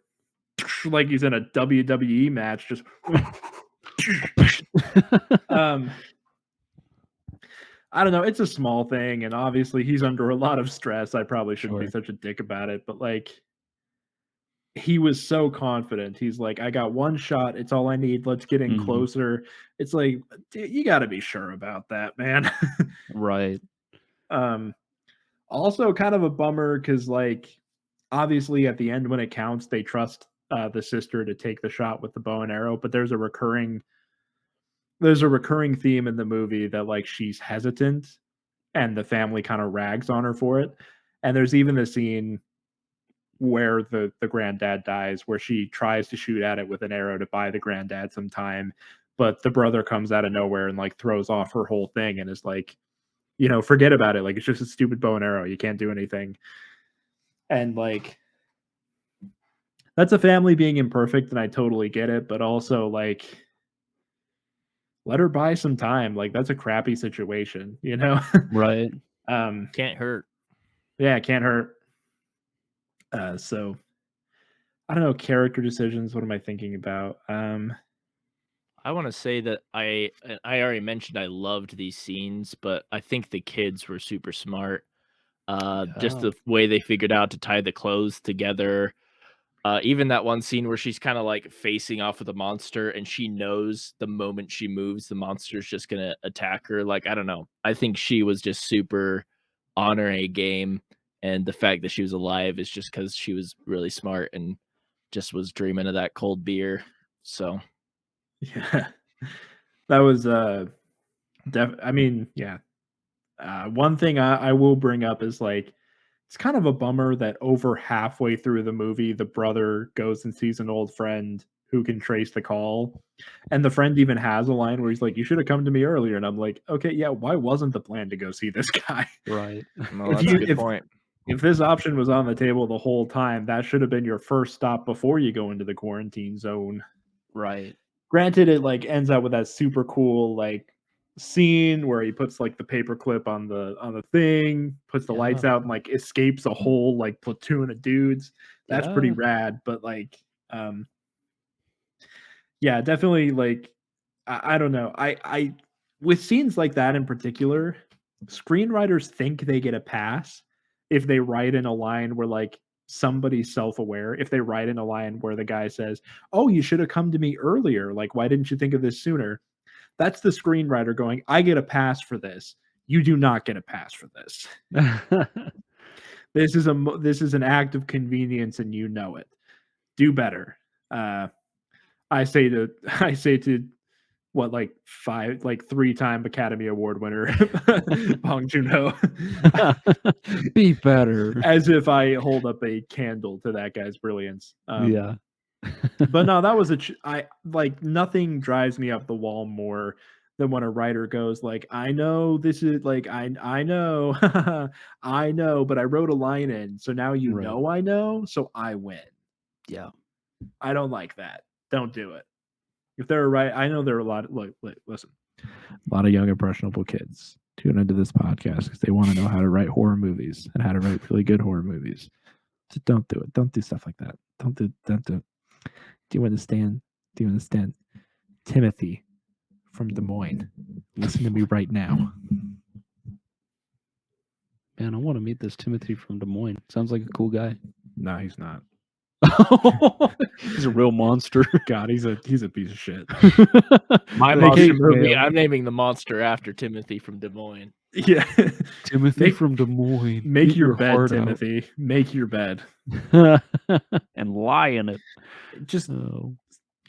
like he's in a WWE match. Just I don't know. It's a small thing, and obviously he's under a lot of stress. I probably shouldn't be Sure. such a dick about it, but like, he was so confident. He's like, I got one shot. It's all I need. Let's get in Mhm. closer. It's like, dude, you got to be sure about that, man. Right. Also kind of a bummer because, like, obviously at the end when it counts, they trust the sister to take the shot with the bow and arrow, but there's a recurring theme in the movie that, like, she's hesitant and the family kind of rags on her for it. And there's even the scene where the granddad dies, where she tries to shoot at it with an arrow to buy the granddad some time, but the brother comes out of nowhere and like throws off her whole thing and is like, you know, forget about it. Like, it's just a stupid bow and arrow. You can't do anything. And like, that's a family being imperfect, and I totally get it, but also, like, let her buy some time. Like, that's a crappy situation, you know? Right. Can't hurt. Yeah, it can't hurt. So I don't know, character decisions. What am I thinking about? I want to say that I already mentioned I loved these scenes, but I think the kids were super smart. Just Yeah. the way they figured out to tie the clothes together. Even that one scene where she's kind of like facing off with the monster, and she knows the moment she moves, the monster's just gonna attack her. Like, I don't know. I think she was just super on her A game, and the fact that she was alive is just because she was really smart and just was dreaming of that cold beer. So Yeah, that was I mean, yeah. One thing I will bring up is, like, it's kind of a bummer that over halfway through the movie, the brother goes and sees an old friend who can trace the call. And the friend even has a line where he's like, you should have come to me earlier. And I'm like, okay, yeah, why wasn't the plan to go see this guy? Right. no, If that's you- a good if- point. If this option was on the table the whole time, that should have been your first stop before you go into the quarantine zone. Right. Granted, it like ends up with that super cool, like, scene where he puts like the paperclip on the thing, puts the lights out, and like escapes a whole like platoon of dudes. That's pretty rad. But like, yeah, definitely like I don't know. I with scenes like that in particular, screenwriters think they get a pass if they write in a line where like somebody's self-aware. If they write in a line where the guy says, "Oh, you should have come to me earlier. Like, why didn't you think of this sooner?" That's the screenwriter going, "I get a pass for this. You do not get a pass for this. This is an act of convenience, and you know it. Do better." I say to what like 3-time Academy Award winner Bong Joon-ho, be better. as if I hold up a candle to that guy's brilliance. Yeah. But no, that was I like nothing drives me up the wall more than when a writer goes like, "I know this is like I know I know, but I wrote a line in, so now you Right. know I know, so I win." Yeah. I don't like that. Don't do it. If they're right, I know there are a lot. Listen, a lot of young impressionable kids tune into this podcast because they want to know how to write horror movies and how to write really good horror movies. So don't do it. Don't do stuff like that. Don't do. Do you understand? Do you understand? Timothy from Des Moines, listen to me right now. Man, I want to meet this Timothy from Des Moines. Sounds like a cool guy. No, he's not. He's a real monster. God, he's a piece of shit. My monster movie. I'm naming the monster after Timothy from Des Moines. Yeah, Timothy from Des Moines. Make your bed, Timothy. Out. Make your bed and lie in it. Just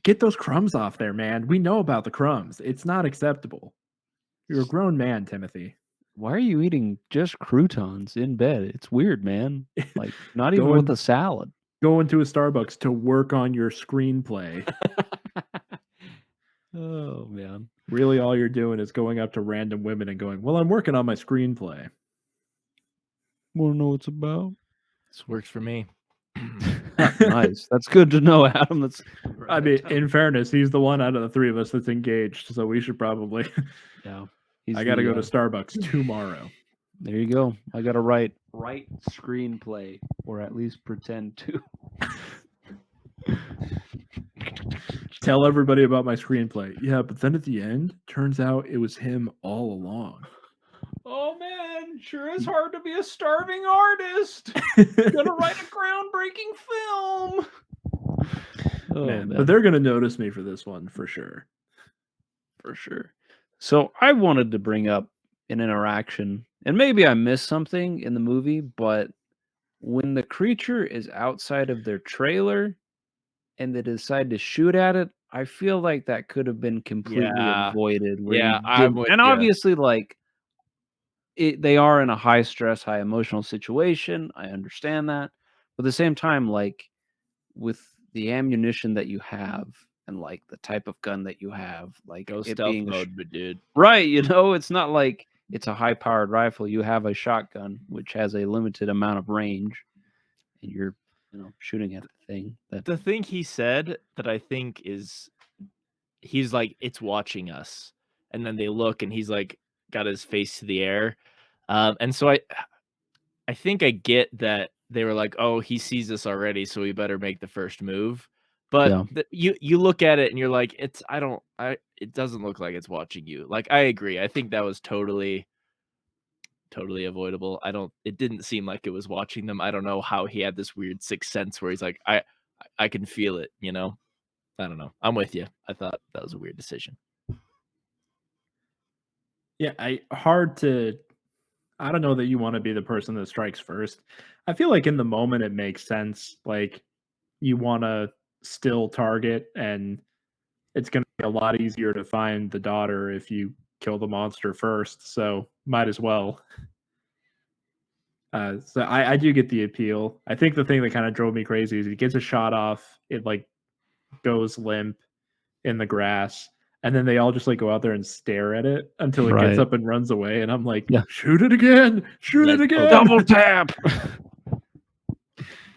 get those crumbs off there, man. We know about the crumbs. It's not acceptable. You're a grown man, Timothy. Why are you eating just croutons in bed? It's weird, man. Like not even with a salad. Go into a Starbucks to work on your screenplay. Oh, man. Really, all you're doing is going up to random women and going, "Well, I'm working on my screenplay." Want to know what it's about? This works for me. Nice. That's good to know, Adam. That's. I mean, in fairness, he's the one out of the three of us that's engaged, so we should probably. Yeah. I got to go to Starbucks tomorrow. There you go. I got to write screenplay, or at least pretend to. Tell everybody about my screenplay. Yeah, but then at the end, turns out it was him all along. Oh man, sure is hard to be a starving artist. Gonna write a groundbreaking film. Oh, man. But they're gonna notice me for this one for sure. For sure. So I wanted to bring up an interaction, and maybe I missed something in the movie, but when the creature is outside of their trailer and they decide to shoot at it, I feel like that could have been completely avoided. And obviously, like, they are in a high stress, high emotional situation. I understand that. But at the same time, like, with the ammunition that you have and, like, the type of gun that you have, like, go it stealth being mode, but dude. Right, it's not like it's a high-powered rifle. You have a shotgun, which has a limited amount of range, and you're, shooting at the thing. The thing he said that I think is, he's like, it's watching us, and then they look, and he's like, got his face to the air, and so I think I get that they were like, oh, he sees us already, so we better make the first move. But you look at it and you're like, it doesn't look like it's watching you. Like, I agree. I think that was totally avoidable. It didn't seem like it was watching them. I don't know how he had this weird sixth sense where he's like, I can feel it, I don't know. I'm with you. I thought that was a weird decision. Yeah, I don't know that you want to be the person that strikes first. I feel like in the moment it makes sense. Like, you want to still target, and it's going to be a lot easier to find the daughter if you kill the monster first. So might as well. So I do get the appeal. I think the thing that kind of drove me crazy is he gets a shot off. It like goes limp in the grass. And then they all just like go out there and stare at it until it gets up and runs away. And I'm like, shoot it again. Shoot it again. Double tap.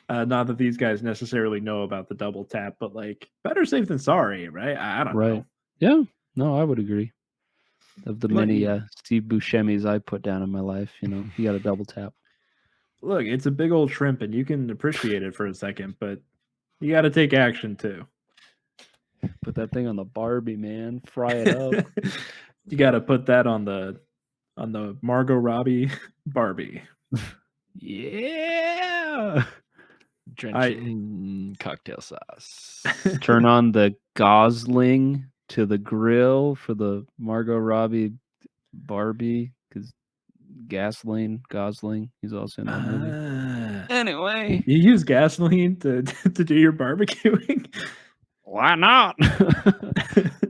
Not that these guys necessarily know about the double tap, but like, better safe than sorry, right? I don't know. Yeah. No, I would agree. of the Look, many Steve Buscemi's I put down in my life. You know, you got to double tap. Look, it's a big old shrimp, and you can appreciate it for a second, but you got to take action too. Put that thing on the Barbie, man. Fry it up. You got to put that on the Margot Robbie Barbie. Yeah. Drench it in cocktail sauce. Turn on the Gosling to the grill for the Margot Robbie Barbie, because Gosling, he's also in that movie. Anyway, You use gasoline to do your barbecuing? why not?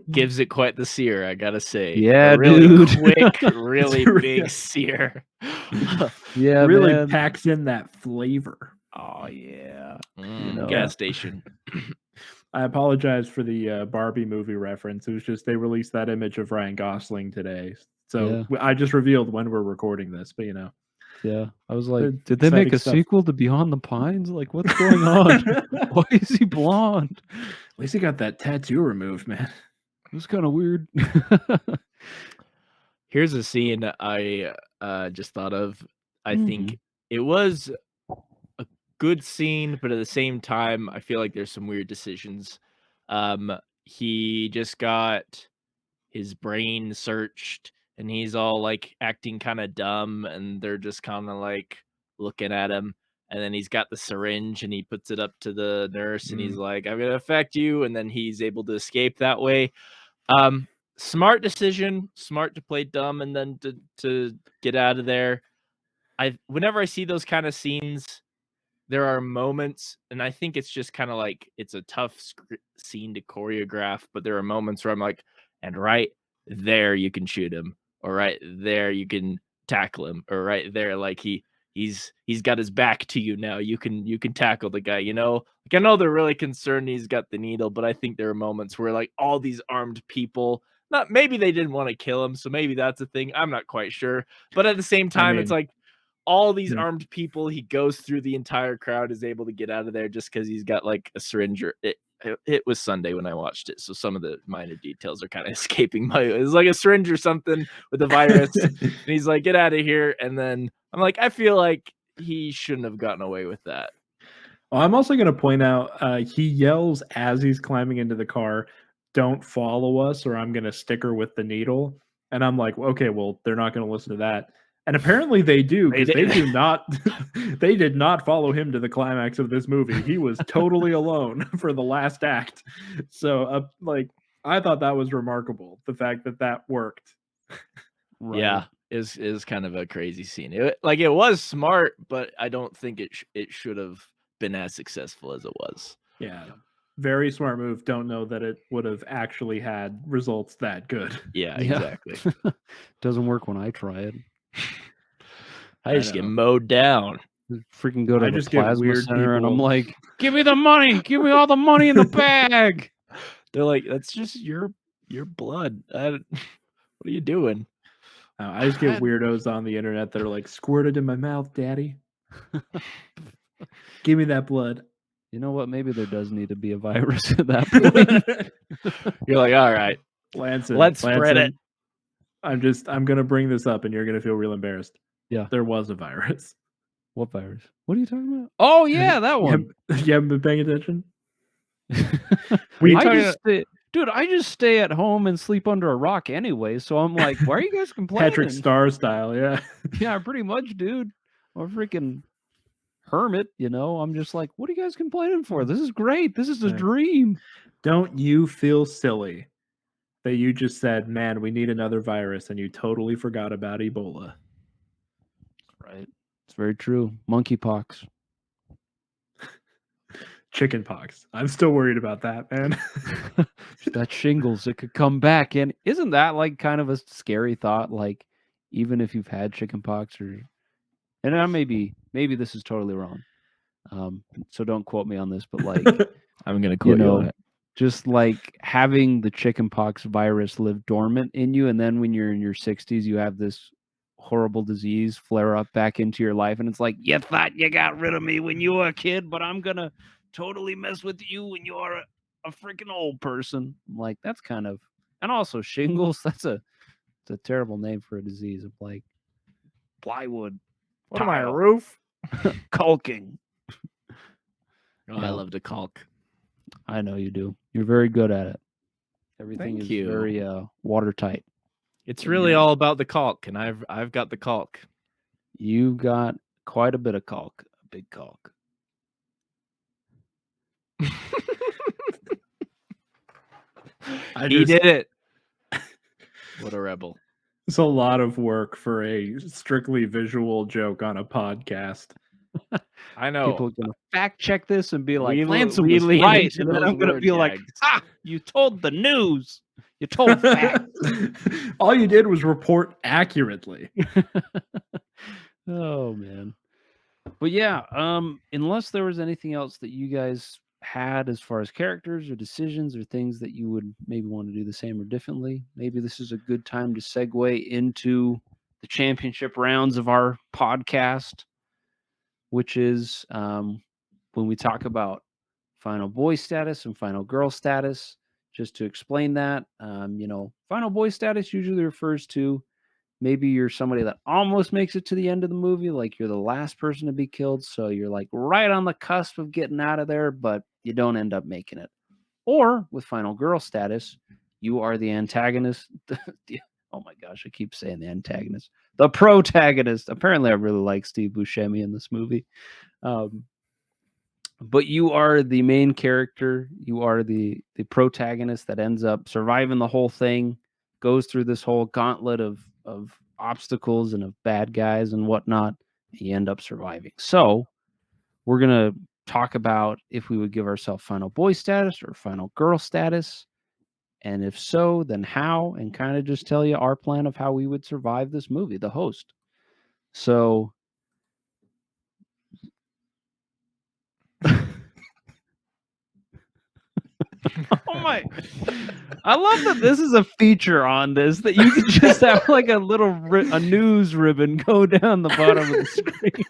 Gives it quite the sear, I gotta say. Yeah, a really dude. quick, really It's big sear. Yeah, really man. packs in that flavor. Oh yeah. You gas station. I apologize for the Barbie movie reference. It was just they released that image of Ryan Gosling today. So I just revealed when we're recording this, but Yeah, I was like, It's did they make exciting a stuff. sequel to Beyond the Pines? Like, what's going on? Why is he blonde? At least he got that tattoo removed, man. It was kind of weird. Here's a scene I just thought of. I think it was a good scene, but at the same time, I feel like there's some weird decisions. He just got his brain searched, and he's all like acting kind of dumb, and they're just kind of like looking at him. And then he's got the syringe, and he puts it up to the nurse, and he's like, "I'm gonna affect you," and then he's able to escape that way. Smart decision, smart to play dumb and then to get out of there. Whenever I see those kind of scenes, there are moments, and I think it's just kind of like it's a tough scene to choreograph, but there are moments where I'm like, and right there you can shoot him, or right there you can tackle him, or right there like he's got his back to you now. You can tackle the guy, you know? Like I know they're really concerned he's got the needle, but I think there are moments where like all these armed people, not maybe they didn't want to kill him, so maybe that's a thing. I'm not quite sure. But at the same time, it's like all these armed people, he goes through the entire crowd, is able to get out of there just because he's got like a syringe. It was Sunday when I watched it, so some of the minor details are kind of escaping my. It's like a syringe or something with a virus, and he's like, "Get out of here!" And then I'm like, I feel like he shouldn't have gotten away with that. Well, I'm also going to point out he yells as he's climbing into the car, "Don't follow us, or I'm going to stick her with the needle." And I'm like, okay, well, they're not going to listen to that. And apparently they do, because they do not. They did not follow him to the climax of this movie. He was totally alone for the last act. So, like, I thought that was remarkable. The fact that worked. Right. Yeah, is kind of a crazy scene. It was smart, but I don't think it should have been as successful as it was. Yeah. Very smart move. Don't know that it would have actually had results that good. Yeah, exactly. Doesn't work when I try it. I just get mowed down. Freaking go to the plasma center, and I'm like, "Give me the money! Give me all the money in the bag!" They're like, "That's just your blood. What are you doing?" I just get weirdos on the internet that are like, "Squirt it in my mouth, daddy. Give me that blood." You know what? Maybe there does need to be a virus at that point. You're like, all right, Lanson, let's spread it. I'm going to bring this up and you're going to feel real embarrassed. Yeah. There was a virus. What virus? What are you talking about? Oh, yeah, that one. You haven't been paying attention? Dude, I just stay at home and sleep under a rock anyway. So I'm like, why are you guys complaining? Patrick Star style, yeah. Yeah, pretty much, dude. I'm a freaking hermit, you know. I'm just like, what are you guys complaining for? This is great. This is a dream. Don't you feel silly that you just said, man, we need another virus, and you totally forgot about Ebola? Right. It's very true. Monkeypox. Chickenpox. I'm still worried about that, man. That shingles, it could come back. And isn't that like kind of a scary thought? Like, even if you've had chickenpox, or, and I maybe this is totally wrong. So don't quote me on this, but like, I'm gonna quote you on it. Just like having the chickenpox virus live dormant in you, and then when you're in your 60s, you have this horrible disease flare up back into your life, and it's like, you thought you got rid of me when you were a kid, but I'm gonna totally mess with you when you are a freaking old person. Like, that's kind of, and also shingles, it's a terrible name for a disease of like plywood. What am I, a tile. roof? Caulking. Oh, I Yeah. love to caulk. I know you do. You're very good at it. Everything Thank is you. very watertight. It's really all about the caulk, and I've got the caulk. You got quite a bit of caulk, a big caulk. He did it. What a rebel. It's a lot of work for a strictly visual joke on a podcast. I know. People are gonna fact check this and be like, We Lanson we was lean right, into and then those I'm gonna word be like, gags. ah, you told the news. You told facts. All you did was report accurately. Oh man. But yeah, unless there was anything else that you guys had as far as characters or decisions or things that you would maybe want to do the same or differently, maybe this is a good time to segue into the championship rounds of our podcast, which is when we talk about final boy status and final girl status. Just to explain that, final boy status usually refers to maybe you're somebody that almost makes it to the end of the movie, like you're the last person to be killed, so you're like right on the cusp of getting out of there, but you don't end up making it. Or with final girl status, you are the antagonist. Oh my gosh, I keep saying the antagonist. The protagonist. Apparently, I really like Steve Buscemi in this movie. But you are the main character. You are the protagonist that ends up surviving the whole thing, goes through this whole gauntlet of obstacles and of bad guys and whatnot. And you end up surviving. So we're gonna talk about if we would give ourselves final boy status or final girl status, and if so, then how, and kind of just tell you our plan of how we would survive this movie, the host. So oh my, I love that this is a feature on this, that you can just have like a little a news ribbon go down the bottom of the screen.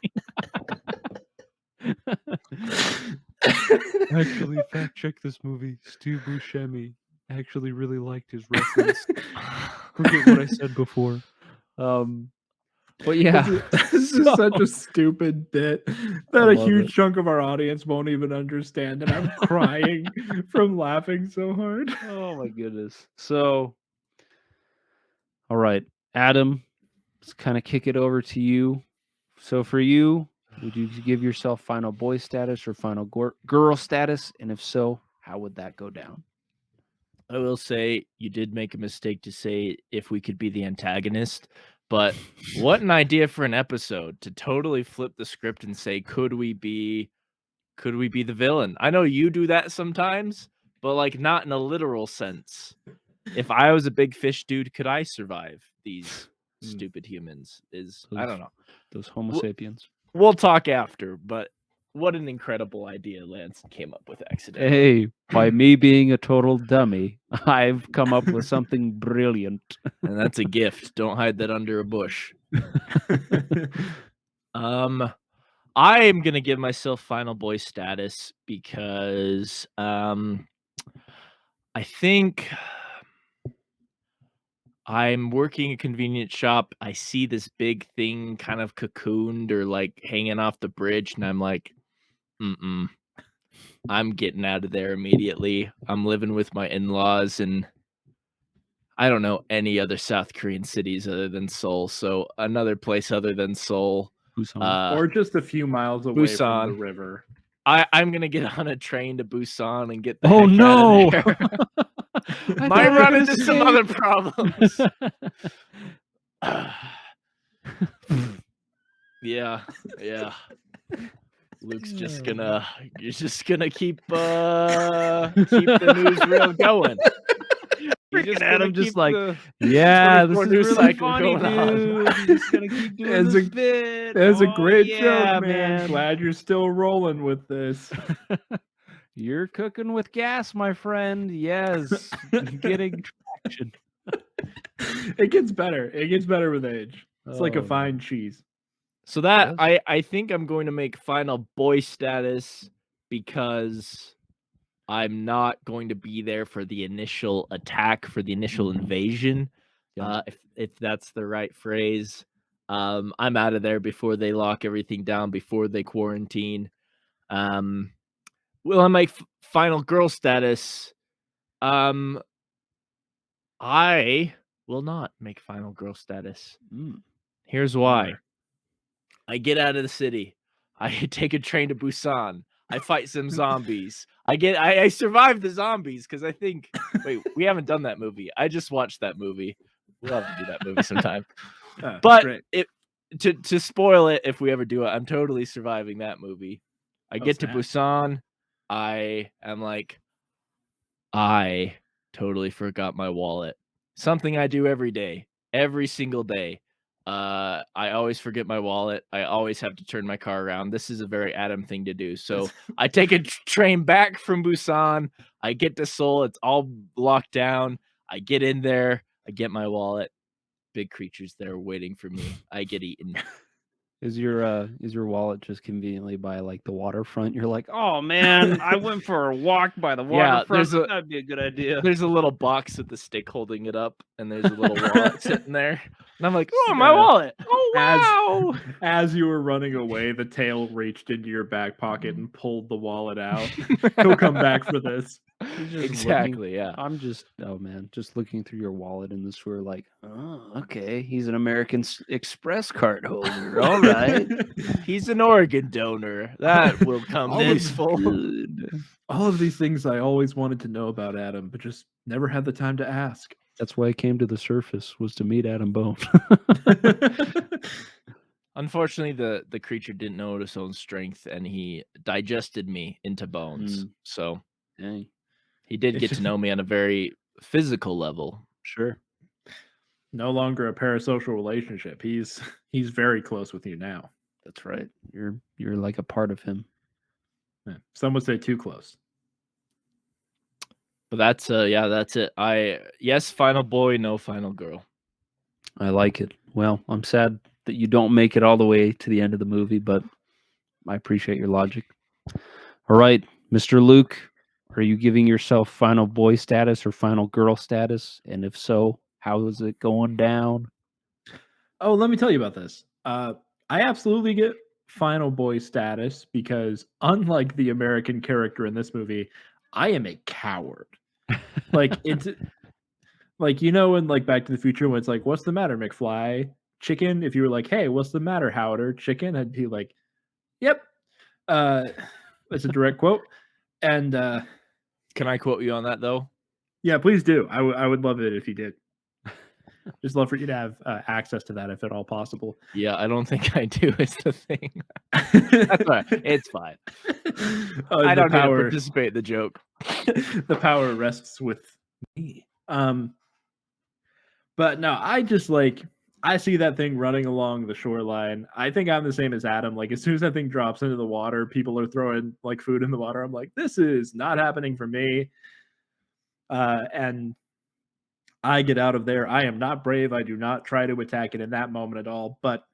Actually, fact check this movie. Steve Buscemi actually really liked his reference. Forget what I said before. But yeah, This is such a stupid bit that I a love huge it. chunk of our audience won't even understand, and I'm crying from laughing so hard. Oh my goodness. So, all right, Adam, let's kind of kick it over to you. So for you, would you give yourself final boy status or final girl status? And if so, how would that go down? I will say you did make a mistake to say if we could be the antagonist, but what an idea for an episode to totally flip the script and say, could we be the villain? I know you do that sometimes, but like not in a literal sense. If I was a big fish dude, could I survive these stupid humans? I don't know. Those Homo sapiens. We'll talk after, but what an incredible idea Lance came up with accidentally. Hey, by me being a total dummy, I've come up with something brilliant. And that's a gift. Don't hide that under a bush. I am gonna give myself final boy status because I think I'm working a convenience shop. I see this big thing kind of cocooned or like hanging off the bridge, and I'm like, I'm getting out of there immediately. I'm living with my in-laws, and I don't know any other South Korean cities other than Seoul. So another place other than Seoul. Busan. Or just a few miles away from Busan. the river. I'm gonna get on a train to Busan and get the Oh heck no! out of there. I Might thought run you into some escaped. other problems. Yeah. Luke's just gonna keep the newsreel going. You're just Adam gonna just keep like, the yeah, this 24 is news really cycle funny, going on. dude. You're just gonna keep doing That's this a- bit. That's a Oh, great yeah, joke, man. Glad you're still rolling with this. You're cooking with gas, my friend. Yes, getting traction. It gets better. It gets better with age. It's like a Oh, fine cheese. So that Yes. I think I'm going to make final boy status because I'm not going to be there for the initial attack, for the initial invasion. Gotcha. if that's the right phrase. I'm out of there before they lock everything down, before they quarantine. Will I make final girl status? I will not make final girl status. Mm. Here's why. I get out of the city. I take a train to Busan. I fight some zombies. I survive the zombies because I think wait, we haven't done that movie. I just watched that movie. We'll have to do that movie sometime. But great. to spoil it, if we ever do it, I'm totally surviving that movie. I get to snap. Busan. I am like, I totally forgot my wallet. Something I do every day, every single day. I always forget my wallet. I always have to turn my car around. This is a very Adam thing to do. So I take a train back from Busan. I get to Seoul. It's all locked down. I get in there. I get my wallet. Big creatures there waiting for me. I get eaten. Is your wallet just conveniently by like the waterfront? You're like, oh man, I went for a walk by the Yeah, waterfront. That'd be a good idea. There's a little box with the stick holding it up, and there's a little wallet sitting there. And I'm like, oh, my wallet. Oh, wow. As you were running away, the tail reached into your back pocket and pulled the wallet out. He'll come back for this. Exactly, yeah. I'm just, oh man, just looking through your wallet in the sewer like, oh, okay, he's an American Express card holder. All right. He's an organ donor. That will come useful. All of these things I always wanted to know about Adam, but just never had the time to ask. That's why I came to the surface, was to meet Adam Bone. Unfortunately, the creature didn't know its own strength, and he digested me into bones. So dang. He did get to know me on a very physical level. Sure. No longer a parasocial relationship. He's very close with you now. That's right. You're like a part of him. Yeah. Some would say too close. But that's it. Yes, final boy, no final girl. I like it. Well, I'm sad that you don't make it all the way to the end of the movie, but I appreciate your logic. All right, Mr. Luke, are you giving yourself final boy status or final girl status? And if so, how is it going down? Oh, let me tell you about this. I absolutely get final boy status because unlike the American character in this movie, I am a coward. Like it's like, you know, in like Back to the Future when it's like, what's the matter, McFly? Chicken? If you were like, hey, what's the matter, Haueter? Chicken? I'd be like, yep. That's a direct quote. And can I quote you on that though? Yeah, please do. I would love it if you did. Just love for you to have access to that if at all possible. Yeah, I don't think I do. Is the thing. That's fine. It's fine. I don't need to participate in the joke. The power rests with me. But no, I just like I see that thing running along the shoreline. I think I'm the same as Adam. Like as soon as that thing drops into the water, people are throwing like food in the water. I'm like, this is not happening for me. And I get out of there. I am not brave. I do not try to attack it in that moment at all. But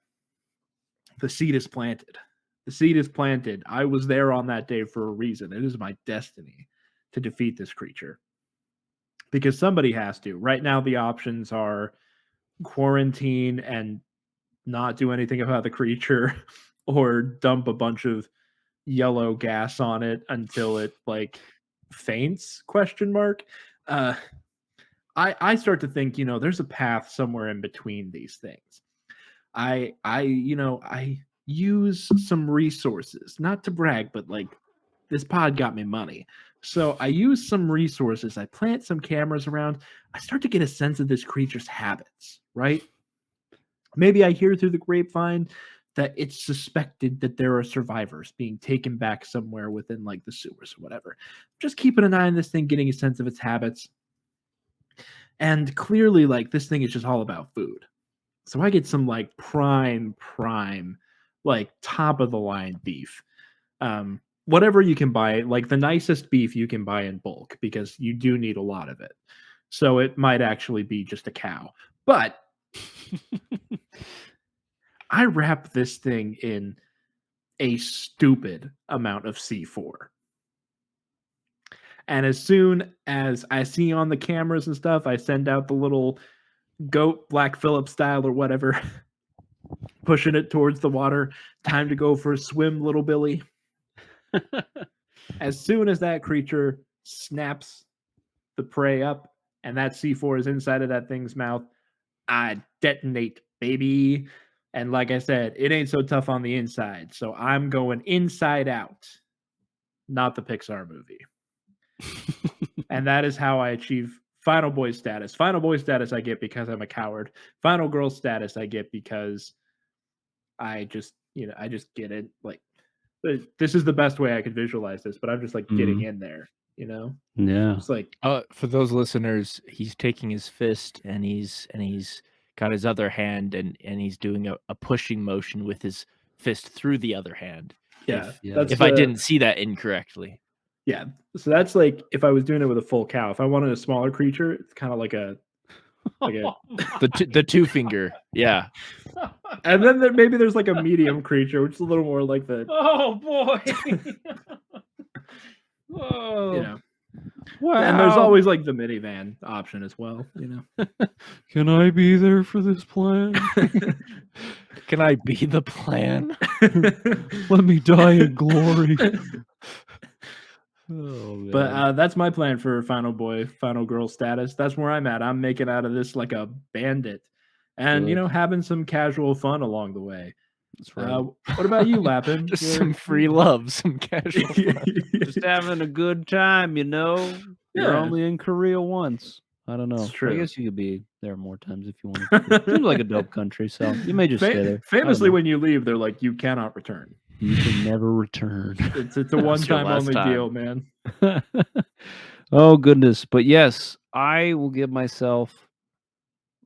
the seed is planted. The seed is planted. I was there on that day for a reason. It is my destiny to defeat this creature. Because somebody has to. Right now, the options are quarantine and not do anything about the creature, or dump a bunch of yellow gas on it until it like faints, ? I start to think, you know, there's a path somewhere in between these things. I use some resources, not to brag, but like this pod got me money. So I use some resources. I plant some cameras around. I start to get a sense of this creature's habits, right? Maybe I hear through the grapevine that it's suspected that there are survivors being taken back somewhere within like the sewers or whatever. Just keeping an eye on this thing, getting a sense of its habits. And clearly, like, this thing is just all about food. So I get some like prime, like top of the line beef. Whatever you can buy, like the nicest beef you can buy in bulk, because you do need a lot of it. So it might actually be just a cow. But I wrap this thing in a stupid amount of C4. And as soon as I see on the cameras and stuff, I send out the little goat Black Phillip style or whatever, pushing it towards the water. Time to go for a swim, little Billy. As soon as that creature snaps the prey up and that C4 is inside of that thing's mouth, I detonate, baby. And like I said, it ain't so tough on the inside. So I'm going Inside Out, not the Pixar movie. And that is how I achieve final boy status. Final boy status I get because I'm a coward. Final girl status I get because I just get it. Like, this is the best way I could visualize this, but I'm just like getting in there, Yeah. It's like, For those listeners, he's taking his fist and he's got his other hand and he's doing a pushing motion with his fist through the other hand. yeah. If I didn't see that incorrectly. Yeah. So that's like if I was doing it with a full cow. If I wanted a smaller creature, it's kind of like a the two finger. Yeah. and then maybe there's like a medium creature, which is a little more like the Oh boy. Whoa. Wow. And there's always like the minivan option as well, Can I be there for this plan? Can I be the plan? Let me die in glory. Oh, man. But that's my plan for final boy, final girl status. That's where I'm at. I'm making out of this like a bandit, and Good. having some casual fun along the way. That's right. What about you, Lappin? Just some free love, some casual fun. Just having a good time, You're Yeah. only in Korea once. I don't know. It's true. I guess you could be there more times if you wanted to. Seems like a dope country, so you may just stay there. Famously, when you leave, they're like, you cannot return. You can never return. It's a one-time only deal, man. Oh, goodness. But yes, I will give myself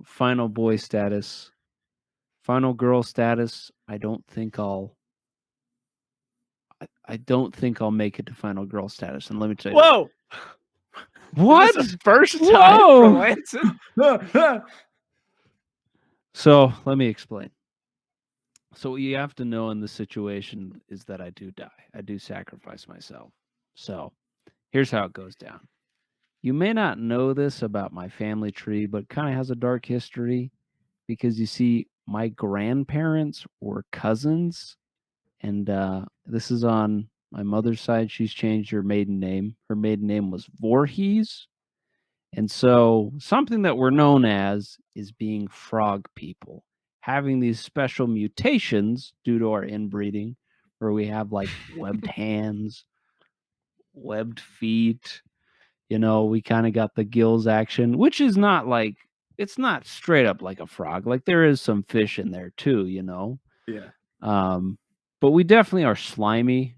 final boy status. Final girl status, I don't think I'll make it to final girl status. And let me tell you. Whoa! What? This is the first time Whoa! for Lansing? So let me explain. So what you have to know in this situation is that I do die. I do sacrifice myself. So here's how it goes down. You may not know this about my family tree, but it kind of has a dark history because you see, my grandparents were cousins, and this is on my mother's side. She's changed her maiden name. Her maiden name was Voorhees. And so something that we're known as is being frog people, having these special mutations due to our inbreeding, where we have like webbed hands, webbed feet. We kind of got the gills action, which is not like, it's not straight up like a frog. Like there is some fish in there too, Yeah. But we definitely are slimy,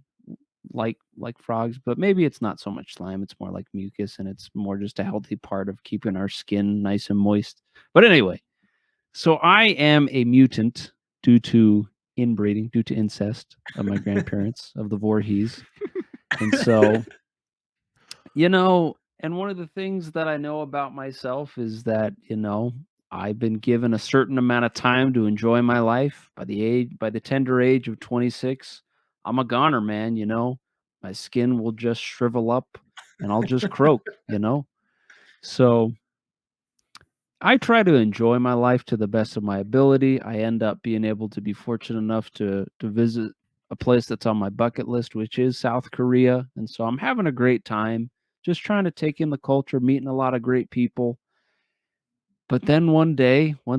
like frogs, but maybe it's not so much slime. It's more like mucus, and it's more just a healthy part of keeping our skin nice and moist. But anyway, so I am a mutant due to inbreeding, due to incest of my grandparents, of the Voorhees. And so, and one of the things that I know about myself is that, I've been given a certain amount of time to enjoy my life. By the tender age of 26, I'm a goner, man. My skin will just shrivel up and I'll just croak, So I try to enjoy my life to the best of my ability. I end up being able to be fortunate enough to visit a place that's on my bucket list, which is South Korea. And so I'm having a great time, just trying to take in the culture, meeting a lot of great people. But then one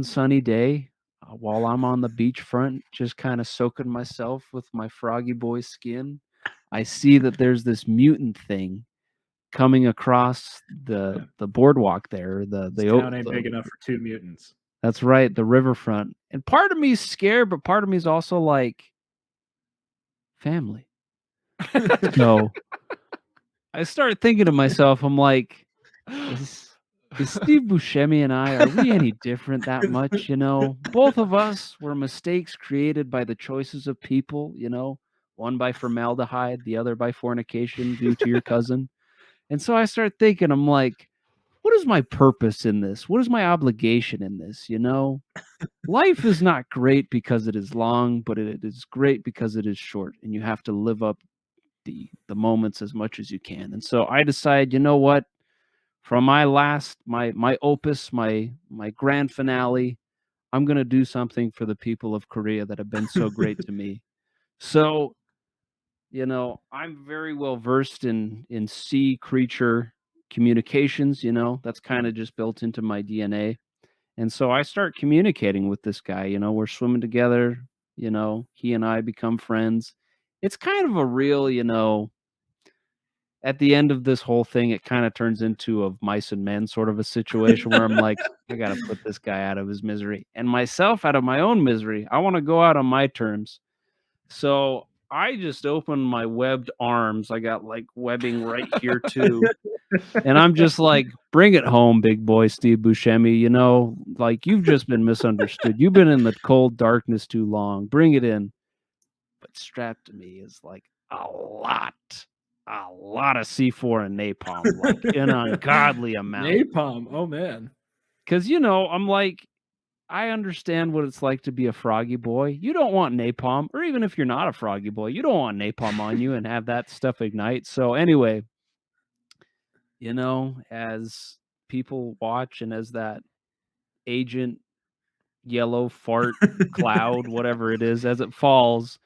sunny day, while I'm on the beachfront, just kind of soaking myself with my froggy boy skin, I see that there's this mutant thing coming across the boardwalk there. The town ain't big enough for two mutants. That's right, the riverfront. And part of me is scared, but part of me is also like, family. So I started thinking to myself, I'm like, is Steve Buscemi and I, are we any different that much? Both of us were mistakes created by the choices of people, one by formaldehyde, the other by fornication due to your cousin. And so I started thinking, I'm like, what is my purpose in this? What is my obligation in this? Life is not great because it is long, but it is great because it is short, and you have to live up the moments as much as you can. And so I decide, you know what? from my opus, my grand finale, I'm gonna do something for the people of Korea that have been so great to me. So, I'm very well versed in sea creature communications. That's kind of just built into my DNA. And so I start communicating with this guy. We're swimming together. He and I become friends. It's kind of a real, at the end of this whole thing, it kind of turns into a mice and men sort of a situation where I'm like, I got to put this guy out of his misery and myself out of my own misery. I want to go out on my terms. So I just opened my webbed arms. I got like webbing right here too. And I'm just like, bring it home, big boy Steve Buscemi. Like you've just been misunderstood. You've been in the cold darkness too long. Bring it in. But strapped to me is like a lot of C4 and napalm, like an ungodly amount. Napalm. Oh man. Because I'm like, I understand what it's like to be a froggy boy. You don't want napalm, or even if you're not a froggy boy, you don't want napalm on you and have that stuff ignite. So anyway, as people watch and as that agent yellow fart cloud, whatever it is, as it falls,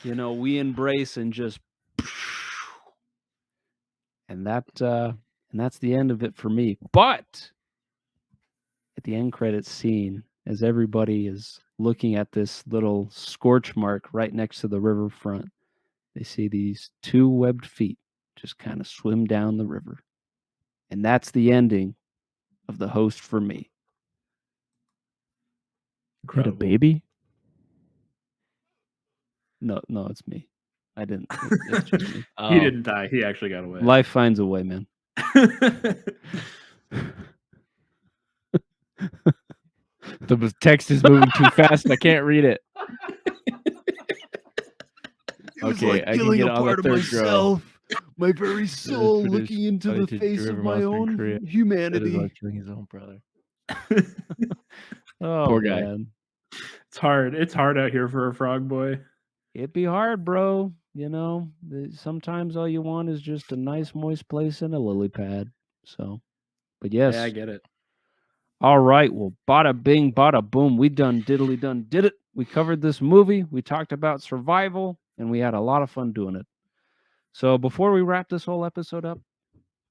we embrace and just, and that's the end of it for me. But at the end credits scene, as everybody is looking at this little scorch mark right next to the riverfront, they see these two webbed feet just kind of swim down the river. And that's the ending of The Host for me. Had a baby? No, it's me. I didn't. It's just me. He didn't die. He actually got away. Life finds a way, man. The text is moving too fast. I can't read it. Okay, I can get on the third row. My very soul looking into the face of my own humanity. Like killing his own brother. Oh, Poor guy. man. It's hard. It's hard out here for a frog boy. It'd be hard, bro. Sometimes all you want is just a nice moist place and a lily pad. So, but yes. Yeah, I get it. All right. Well, bada bing, bada boom. We done diddly done did it. We covered this movie. We talked about survival, and we had a lot of fun doing it. So before we wrap this whole episode up,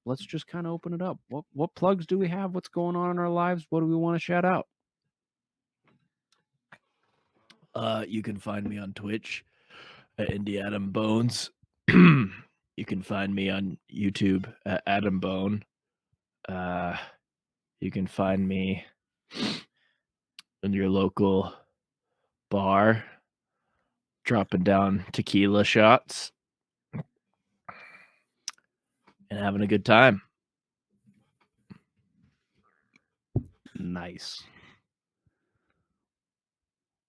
let's just kind of open it up. What plugs do we have? What's going on in our lives? What do we want to shout out? You can find me on Twitch at Indie Adam Bones. You can find me on YouTube at Adam Bone. You can find me in your local bar dropping down tequila shots and having a good time. Nice.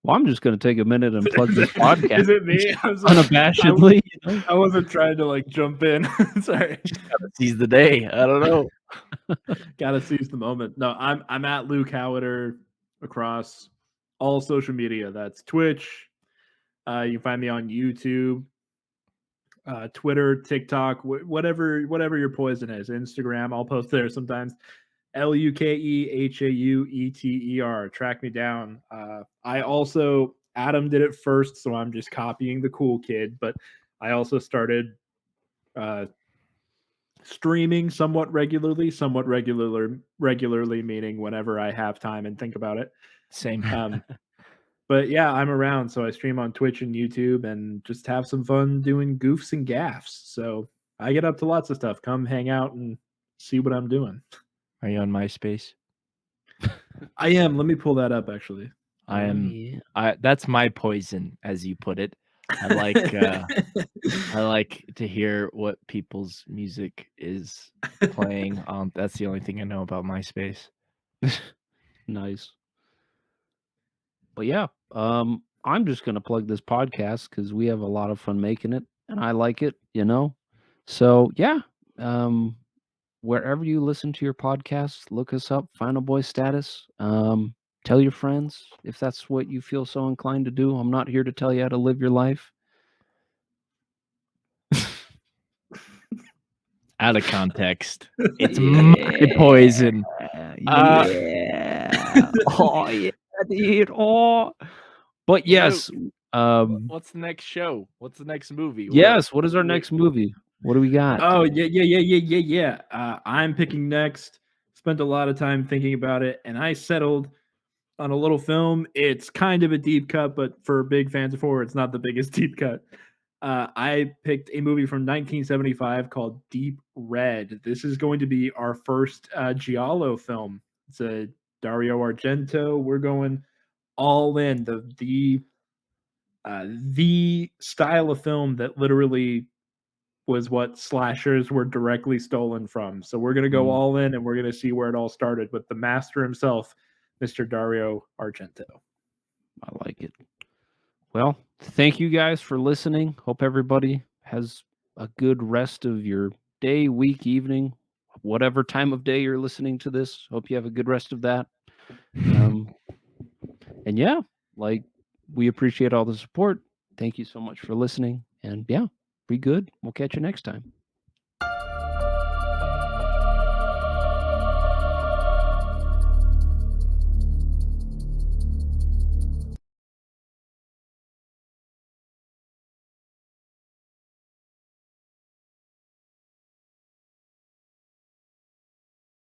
Well, I'm just going to take a minute and plug this podcast. Is it me? Unabashedly. I wasn't trying to like jump in. Sorry. Gotta seize the day. I don't know. Gotta seize the moment. No, I'm at Luke Haueter across all social media. That's Twitch. You can find me on YouTube, Twitter, TikTok, whatever your poison is. Instagram, I'll post there sometimes. LUKEHAUETER. Track me down. Adam did it first, so I'm just copying the cool kid. But I also started streaming somewhat regularly meaning whenever I have time and think about it. Same. But yeah, I'm around, so I stream on Twitch and YouTube and just have some fun doing goofs and gaffs. So I get up to lots of stuff. Come hang out and see what I'm doing. Are you on MySpace? I am. Let me pull that up, actually. I am. That's my poison, as you put it. I like I like to hear what people's music is playing. That's the only thing I know about MySpace. Nice. But yeah, I'm just gonna plug this podcast because we have a lot of fun making it, and I like it. So yeah, wherever you listen to your podcasts, look us up. Final Boy Status. Tell your friends if that's what you feel so inclined to do. I'm not here to tell you how to live your life. Out of context. It's market poison. Yeah. Oh yeah, dude. Oh. But yes. What's the next show? What's the next movie? Yes. What is our next movie? What do we got? Oh yeah. I'm picking next. Spent a lot of time thinking about it, and I settled on a little film. It's kind of a deep cut, but for big fans of horror, it's not the biggest deep cut. I picked a movie from 1975 called Deep Red. This is going to be our first giallo film. It's a Dario Argento. We're going all in the style of film that literally was what slashers were directly stolen from. So we're going to go all in, and we're going to see where it all started with the master himself, Mr. Dario Argento. I like it. Well, thank you guys for listening. Hope everybody has a good rest of your day, week, evening, whatever time of day you're listening to this. Hope you have a good rest of that. And yeah, like, we appreciate all the support. Thank you so much for listening. And yeah, be good. We'll catch you next time.